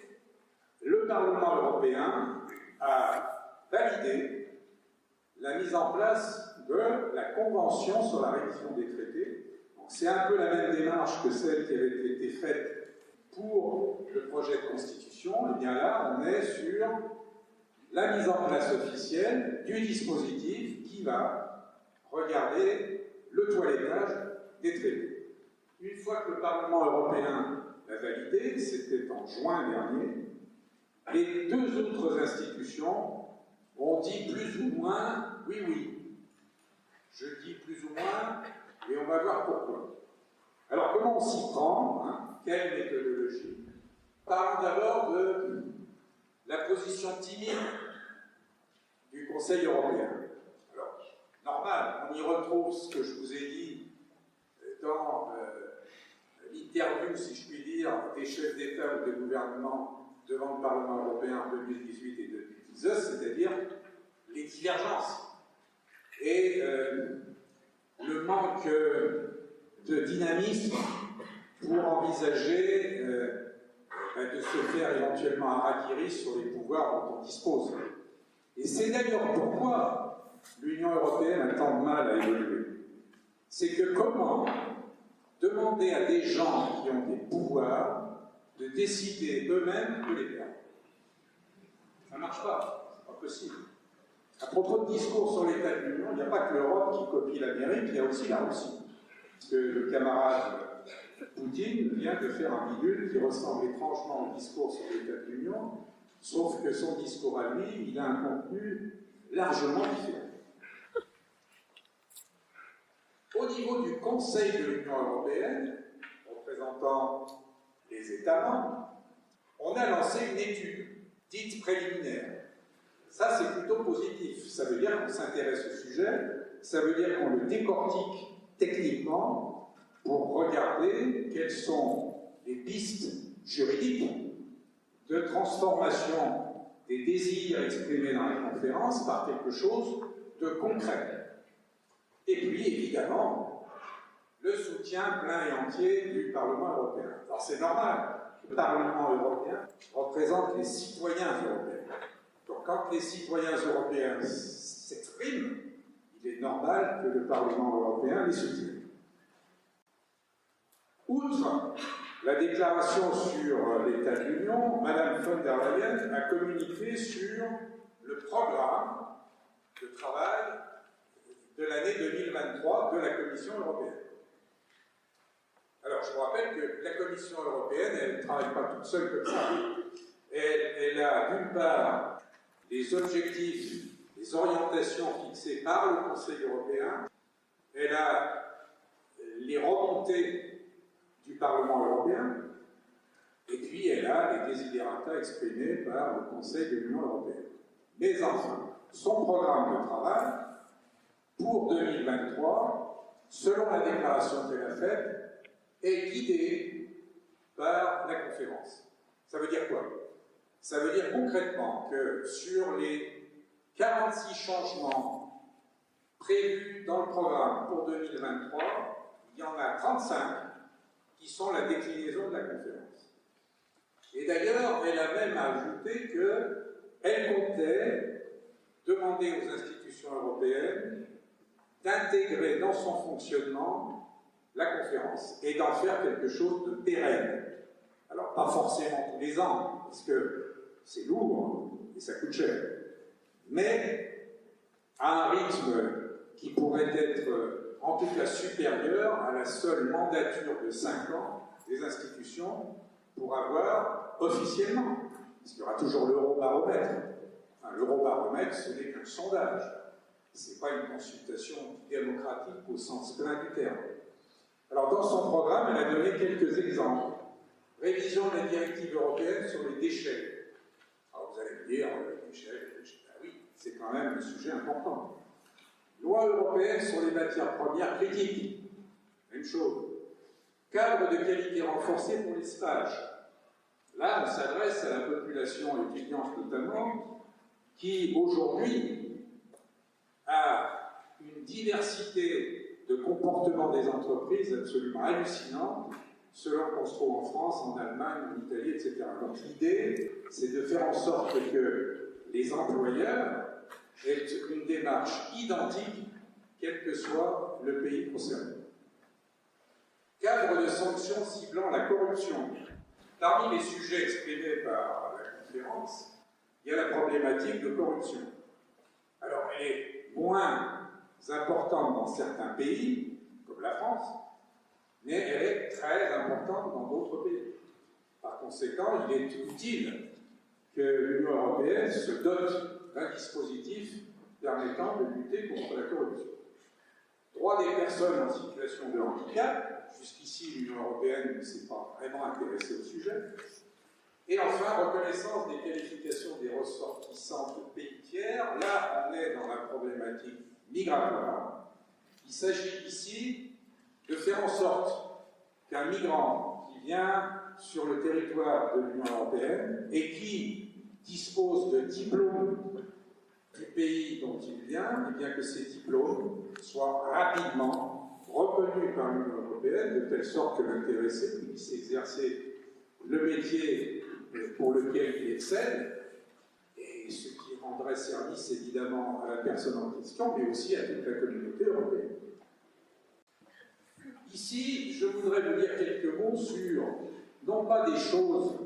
le Parlement européen a validé la mise en place de la Convention sur la révision des traités. C'est un peu la même démarche que celle qui avait été faite pour le projet de constitution. Et bien là, on est sur la mise en place officielle du dispositif qui va regarder le toilettage des traités. Une fois que le Parlement européen l'a validé, c'était en juin dernier, les deux autres institutions ont dit plus ou moins oui, oui. Je dis plus ou moins, et on va voir pourquoi. Alors, comment on s'y prend, hein? Quelle méthodologie? Parlons d'abord de la position timide du Conseil européen. Alors, normal, on y retrouve ce que je vous ai dit dans l'interview, si je puis dire, des chefs d'État ou de gouvernement devant le Parlement européen en 2018 et 2019, c'est-à-dire les divergences et le manque de dynamisme pour envisager de se faire éventuellement harakiri sur les pouvoirs dont on dispose. Et c'est d'ailleurs pourquoi l'Union européenne a tant de mal à évoluer. C'est que comment demander à des gens qui ont des pouvoirs de décider eux-mêmes de les perdre? Ça ne marche pas, c'est pas possible. À propos de discours sur l'état de l'Union, il n'y a pas que l'Europe qui copie l'Amérique, il y a aussi la Russie. Parce que le camarade Poutine vient de faire un bidule qui ressemble étrangement au discours sur l'état de l'Union, sauf que son discours à lui, il a un contenu largement différent. Au niveau du Conseil de l'Union européenne, représentant les États membres, on a lancé une étude dite préliminaire. Ça, c'est plutôt positif. Ça veut dire qu'on s'intéresse au sujet, ça veut dire qu'on le décortique techniquement pour regarder quelles sont les pistes juridiques de transformation des désirs exprimés dans la conférence par quelque chose de concret. Et puis, évidemment, le soutien plein et entier du Parlement européen. Alors, c'est normal, le Parlement européen représente les citoyens européens. Donc, quand les citoyens européens s'expriment, il est normal que le Parlement européen les soutienne. Outre la déclaration sur l'état de l'Union, Mme von der Leyen a communiqué sur le programme de travail de l'année 2023 de la Commission européenne. Alors, je vous rappelle que la Commission européenne, elle ne travaille pas toute seule comme ça. Elle a d'une part les objectifs, les orientations fixées par le Conseil européen, elle a les remontées du Parlement européen, et puis elle a les desiderata exprimés par le Conseil de l'Union européenne. Mais enfin, son programme de travail pour 2023, selon la déclaration qu'elle a faite, est guidé par la conférence. Ça veut dire quoi? Ça veut dire concrètement que sur les 46 changements prévues dans le programme pour 2023, il y en a 35 qui sont la déclinaison de la conférence. Et d'ailleurs, elle a même ajouté qu'elle comptait demander aux institutions européennes d'intégrer dans son fonctionnement la conférence et d'en faire quelque chose de pérenne. Alors, pas forcément tous les ans, parce que c'est lourd et ça coûte cher, mais à un rythme qui pourrait être en tout cas supérieur à la seule mandature de 5 ans des institutions pour avoir officiellement, parce qu'il y aura toujours l'Eurobaromètre. Enfin, l'Eurobaromètre, ce n'est qu'un sondage. Ce n'est pas une consultation démocratique au sens plein du terme. Alors, dans son programme, elle a donné quelques exemples. Révision de la directive européenne sur les déchets. Alors, vous allez me dire, les déchets, ben oui, c'est quand même un sujet important. Loi européenne sur les matières premières critiques. Même chose. Cadre de qualité renforcé pour les stages. Là, on s'adresse à la population étudiante notamment, qui aujourd'hui a une diversité de comportements des entreprises absolument hallucinante, selon qu'on se trouve en France, en Allemagne, en Italie, etc. Donc l'idée, c'est de faire en sorte que les employeurs aient une démarche identique, quel que soit le pays concerné. Cadre de sanctions ciblant la corruption. Parmi les sujets exprimés par la conférence, il y a la problématique de corruption. Alors, elle est moins importante dans certains pays, comme la France, mais elle est très importante dans d'autres pays. Par conséquent, il est utile que l'Union européenne se dote d'un dispositif permettant de lutter contre la corruption. Droit des personnes en situation de handicap, jusqu'ici l'Union européenne ne s'est pas vraiment intéressée au sujet. Et enfin, reconnaissance des qualifications des ressortissants de pays tiers. Là, on est dans la problématique migratoire. Il s'agit ici de faire en sorte qu'un migrant qui vient sur le territoire de l'Union européenne et qui dispose de diplômes du pays dont il vient, et bien que ces diplômes soient rapidement reconnus par l'Union européenne, de telle sorte que l'intéressé puisse exercer le métier pour lequel il excelle, et ce qui rendrait service évidemment à la personne en question, mais aussi à toute la communauté européenne. Ici, je voudrais vous dire quelques mots sur, non pas des choses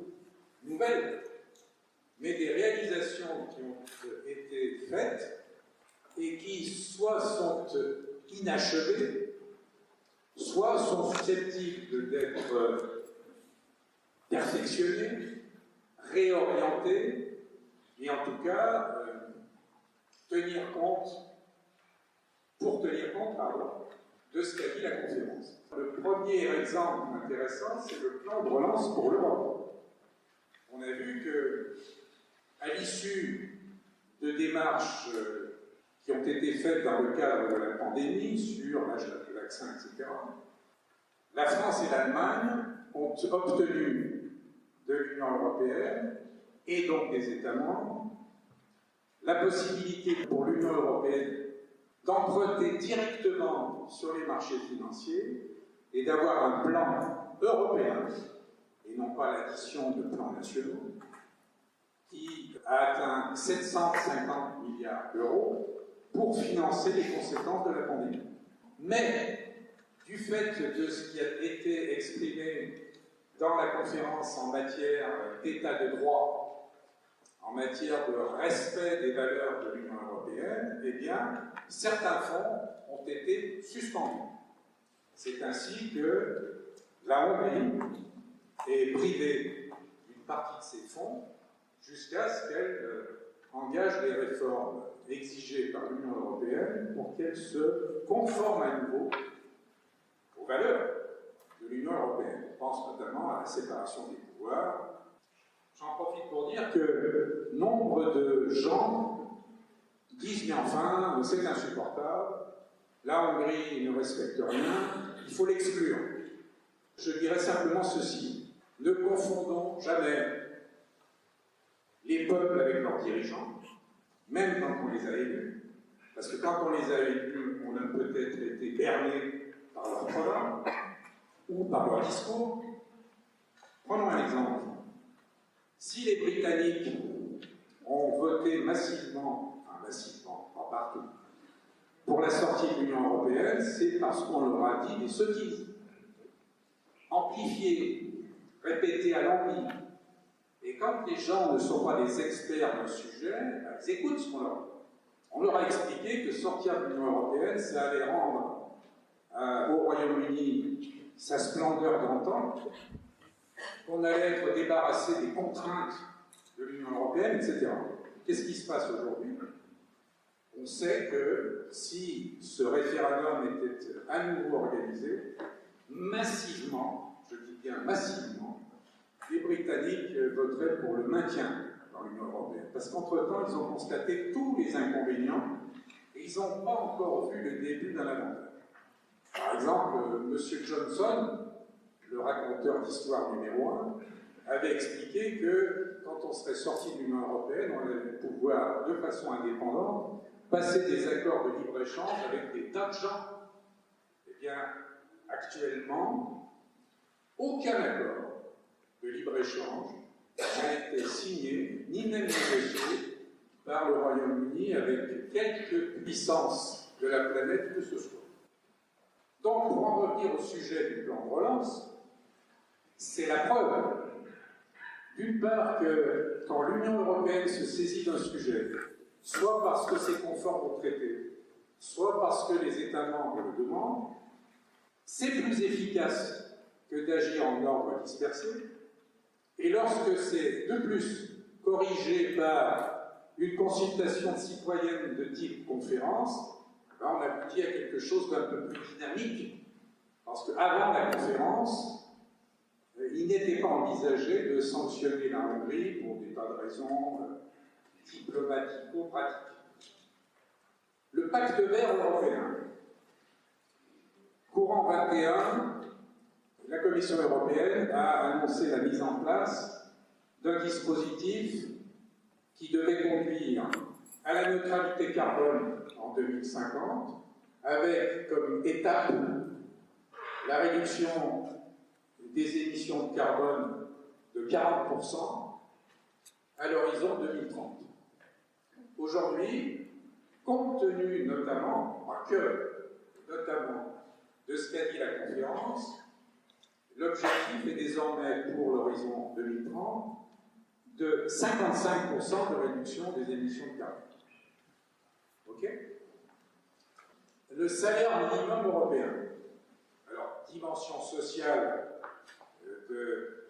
nouvelles, mais des réalisations qui ont été faites et qui soit sont inachevées, soit sont susceptibles d'être perfectionnées, réorientées, et en tout cas tenir compte de ce qu'a dit la conférence. Le premier exemple intéressant, c'est le plan de relance pour l'Europe. On a vu que, à l'issue de démarches qui ont été faites dans le cadre de la pandémie sur l'achat de vaccins, etc., la France et l'Allemagne ont obtenu de l'Union européenne et donc des États membres la possibilité pour l'Union européenne d'emprunter directement sur les marchés financiers et d'avoir un plan européen, et non pas l'addition de plans nationaux, qui a atteint 750 milliards d'euros pour financer les conséquences de la pandémie. Mais, du fait de ce qui a été exprimé dans la conférence en matière d'état de droit, en matière de respect des valeurs de l'Union européenne, eh bien, certains fonds ont été suspendus. C'est ainsi que la Hongrie est privée d'une partie de ses fonds jusqu'à ce qu'elle engage les réformes exigées par l'Union européenne pour qu'elle se conforme à nouveau aux valeurs de l'Union européenne. On pense notamment à la séparation des pouvoirs. J'en profite pour dire que nombre de gens disent « mais enfin, c'est insupportable, la Hongrie ne respecte rien, il faut l'exclure ». Je dirais simplement ceci, ne confondons jamais les peuples avec leurs dirigeants, même quand on les a élus, Parce que quand on les a élus, on a peut-être été berné par leur programme ou par leur discours. Prenons un exemple. Si les Britanniques ont voté massivement, pas partout, pour la sortie de l'Union européenne, c'est parce qu'on leur a dit des sottises. Amplifiées, répétées à l'envi. Et quand les gens ne sont pas des experts dans le sujet, ils écoutent ce qu'on leur dit. On leur a expliqué que sortir de l'Union européenne, ça allait rendre au Royaume-Uni sa splendeur d'antan, qu'on allait être débarrassé des contraintes de l'Union européenne, etc. Qu'est-ce qui se passe aujourd'hui? On sait que si ce référendum était à nouveau organisé, massivement, je dis bien massivement, les Britanniques voteraient pour le maintien dans l'Union européenne. Parce qu'entre-temps, ils ont constaté tous les inconvénients et ils n'ont pas encore vu le début d'un avantage. Par exemple, M. Johnson, le raconteur d'histoire numéro 1, avait expliqué que quand on serait sorti de l'Union européenne, on allait pouvoir, de façon indépendante, passer des accords de libre-échange avec des tas de gens. Eh bien, actuellement, aucun accord de libre-échange n'a été signé, ni même négocié, par le Royaume-Uni avec quelque puissance de la planète que ce soit. Donc, pour en revenir au sujet du plan de relance, c'est la preuve, d'une part, que quand l'Union européenne se saisit d'un sujet, soit parce que c'est conforme au traité, soit parce que les États membres le demandent, c'est plus efficace que d'agir en ordre dispersé. Et lorsque c'est de plus corrigé par une consultation citoyenne de type conférence, on aboutit à quelque chose d'un peu plus dynamique. Parce qu'avant la conférence, il n'était pas envisagé de sanctionner la Hongrie pour des tas de raisons diplomatico-pratiques. Le pacte vert européen, courant 21, la Commission européenne a annoncé la mise en place d'un dispositif qui devait conduire à la neutralité carbone en 2050, avec comme étape la réduction des émissions de carbone de 40% à l'horizon 2030. Aujourd'hui, compte tenu notamment de ce qu'a dit la conférence, l'objectif est désormais pour l'horizon 2030 de 55% de réduction des émissions de carbone. OK? Le salaire minimum européen. Alors, dimension sociale de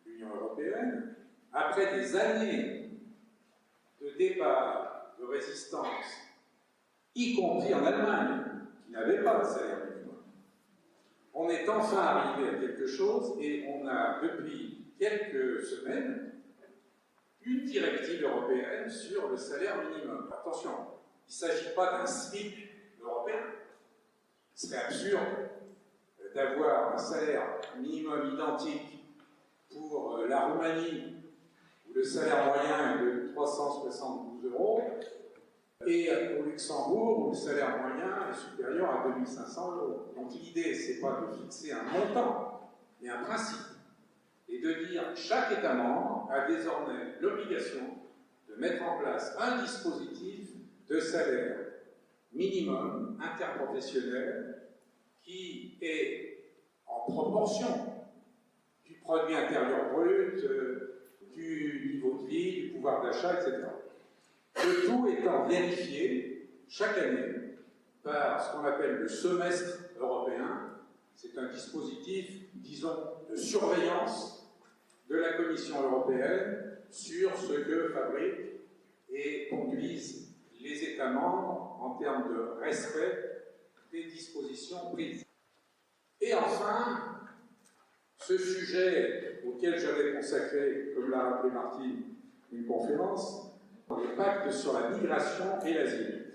l'Union européenne, après des années de débat, de résistance, y compris en Allemagne, qui n'avait pas de salaire minimum, on est enfin arrivé à quelque chose et on a, depuis quelques semaines, une directive européenne sur le salaire minimum. Attention, il ne s'agit pas d'un SMIC européen. Ce serait absurde d'avoir un salaire minimum identique pour la Roumanie, où le salaire moyen est de 372 €, et au Luxembourg, où le salaire moyen est supérieur à 2500 €. Donc l'idée, ce n'est pas de fixer un montant, mais un principe, et de dire que chaque État membre a désormais l'obligation de mettre en place un dispositif de salaire minimum interprofessionnel qui est en proportion du produit intérieur brut, du niveau de vie, du pouvoir d'achat, etc. Le tout étant vérifié chaque année par ce qu'on appelle le semestre européen. C'est un dispositif, disons, de surveillance de la Commission européenne sur ce que fabriquent et conduisent les États membres en termes de respect des dispositions prises. Et enfin, ce sujet auquel j'avais consacré, comme l'a rappelé Martine, une conférence, le pacte sur la migration et l'asile.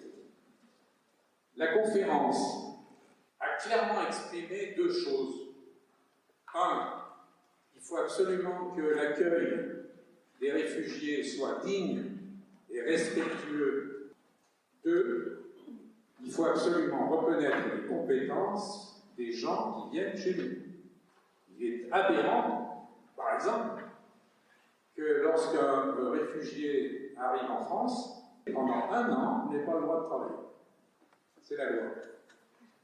La conférence a clairement exprimé deux choses. Un, il faut absolument que l'accueil des réfugiés soit digne et respectueux. Deux, il faut absolument reconnaître les compétences des gens qui viennent chez nous. Il est aberrant, par exemple, que lorsqu'un réfugié arrive en France, pendant 1 an, il n'ait pas le droit de travailler. C'est la loi.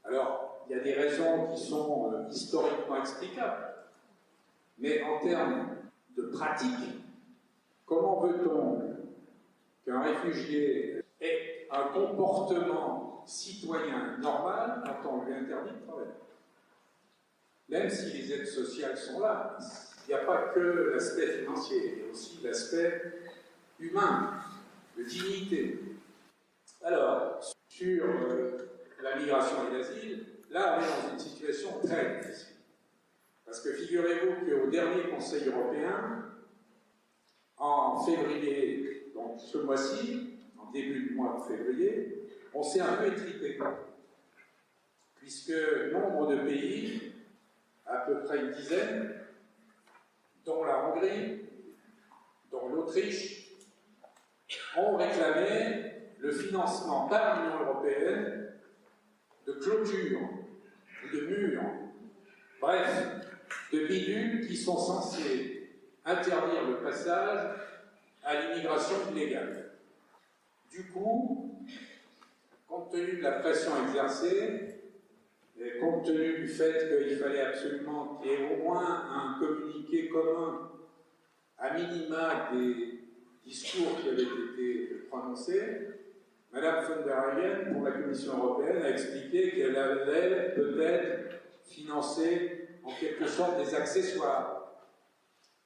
Alors, il y a des raisons qui sont historiquement explicables, mais en termes de pratique, comment veut-on qu'un réfugié ait un comportement citoyen normal quand on lui interdit de travailler? Même si les aides sociales sont là, il n'y a pas que l'aspect financier, il y a aussi l'aspect humain, de dignité. Alors, sur la migration et l'asile, là on est dans une situation très difficile. Parce que figurez-vous qu'au dernier Conseil européen, en février, donc ce mois-ci, en début du mois de février, on s'est un peu étripé. Puisque nombre de pays, à peu près une dizaine, dont la Hongrie, dont l'Autriche, ont réclamé le financement par l'Union européenne de clôtures ou de murs, bref, de bidules qui sont censés interdire le passage à l'immigration illégale. Du coup, compte tenu de la pression exercée, et compte tenu du fait qu'il fallait absolument qu'il y ait au moins un communiqué commun, à minima des discours qui avaient été prononcés, Madame von der Leyen, pour la Commission européenne, a expliqué qu'elle allait peut-être financer en quelque sorte des accessoires,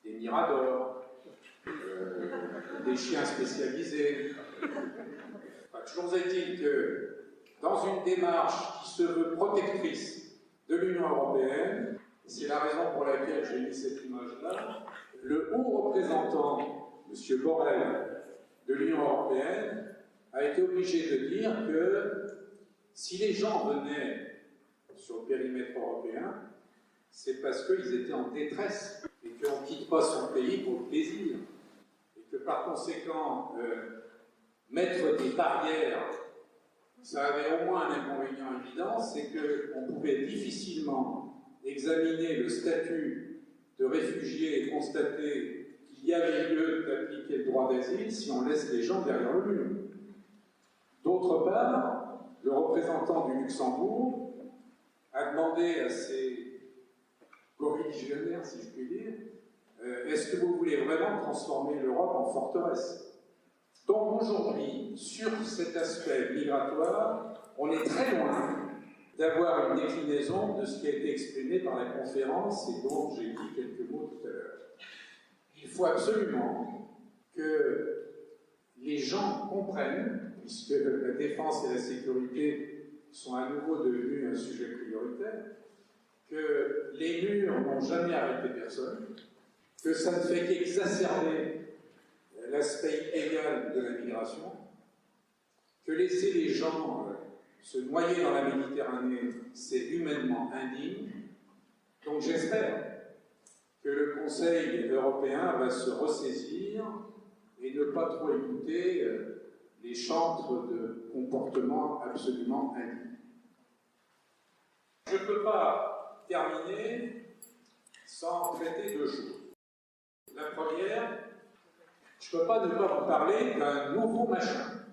des miradors, des chiens spécialisés. Enfin, toujours est-il que dans une démarche qui se veut protectrice de l'Union européenne, c'est la raison pour laquelle j'ai mis cette image-là, le haut représentant, M. Borrell, de l'Union européenne, a été obligé de dire que si les gens venaient sur le périmètre européen, c'est parce qu'ils étaient en détresse et qu'on ne quitte pas son pays pour le plaisir. Et que par conséquent, mettre des barrières, ça avait au moins un inconvénient évident, c'est qu'on pouvait difficilement examiner le statut de réfugié et constater qu'il y avait lieu d'appliquer le droit d'asile si on laisse les gens derrière le mur. D'autre part, le représentant du Luxembourg a demandé à ses co-religionnaires, si je puis dire, est-ce que vous voulez vraiment transformer l'Europe en forteresse? Donc aujourd'hui, sur cet aspect migratoire, on est très loin d'avoir une déclinaison de ce qui a été exprimé par la conférence et dont j'ai dit quelques mots tout à l'heure. Il faut absolument que les gens comprennent, puisque la défense et la sécurité sont à nouveau devenus un sujet prioritaire, que les murs n'ont jamais arrêté personne, que ça ne fait qu'exacerber l'aspect illégal de la migration, que laisser les gens se noyer dans la Méditerranée, c'est humainement indigne. Donc j'espère que le Conseil européen va se ressaisir et ne pas trop écouter les chantres de comportements absolument indignes. Je ne peux pas terminer sans traiter 2 choses. La première, je ne peux pas ne pas vous parler d'un nouveau machin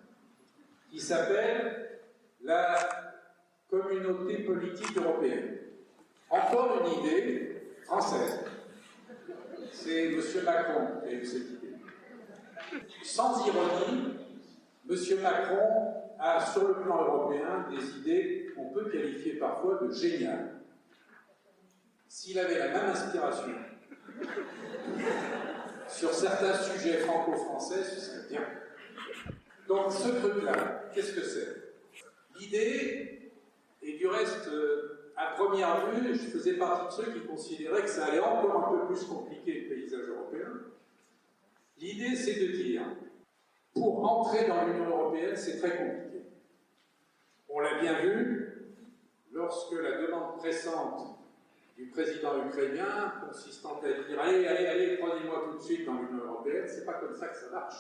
qui s'appelle la communauté politique européenne. Encore une idée française. C'est M. Macron qui a eu cette idée. Sans ironie, M. Macron a, sur le plan européen, des idées qu'on peut qualifier parfois de géniales. S'il avait la même inspiration sur certains sujets franco-français, ce serait bien. Donc ce truc-là, qu'est-ce que c'est? L'idée, et du reste, à première vue, je faisais partie de ceux qui considéraient que ça allait encore un peu plus compliquer le paysage européen. L'idée, c'est de dire, pour entrer dans l'Union européenne, c'est très compliqué. On l'a bien vu, lorsque la demande pressante du président ukrainien, consistant à dire allez, prenez-moi tout de suite dans l'Union européenne, c'est pas comme ça que ça marche.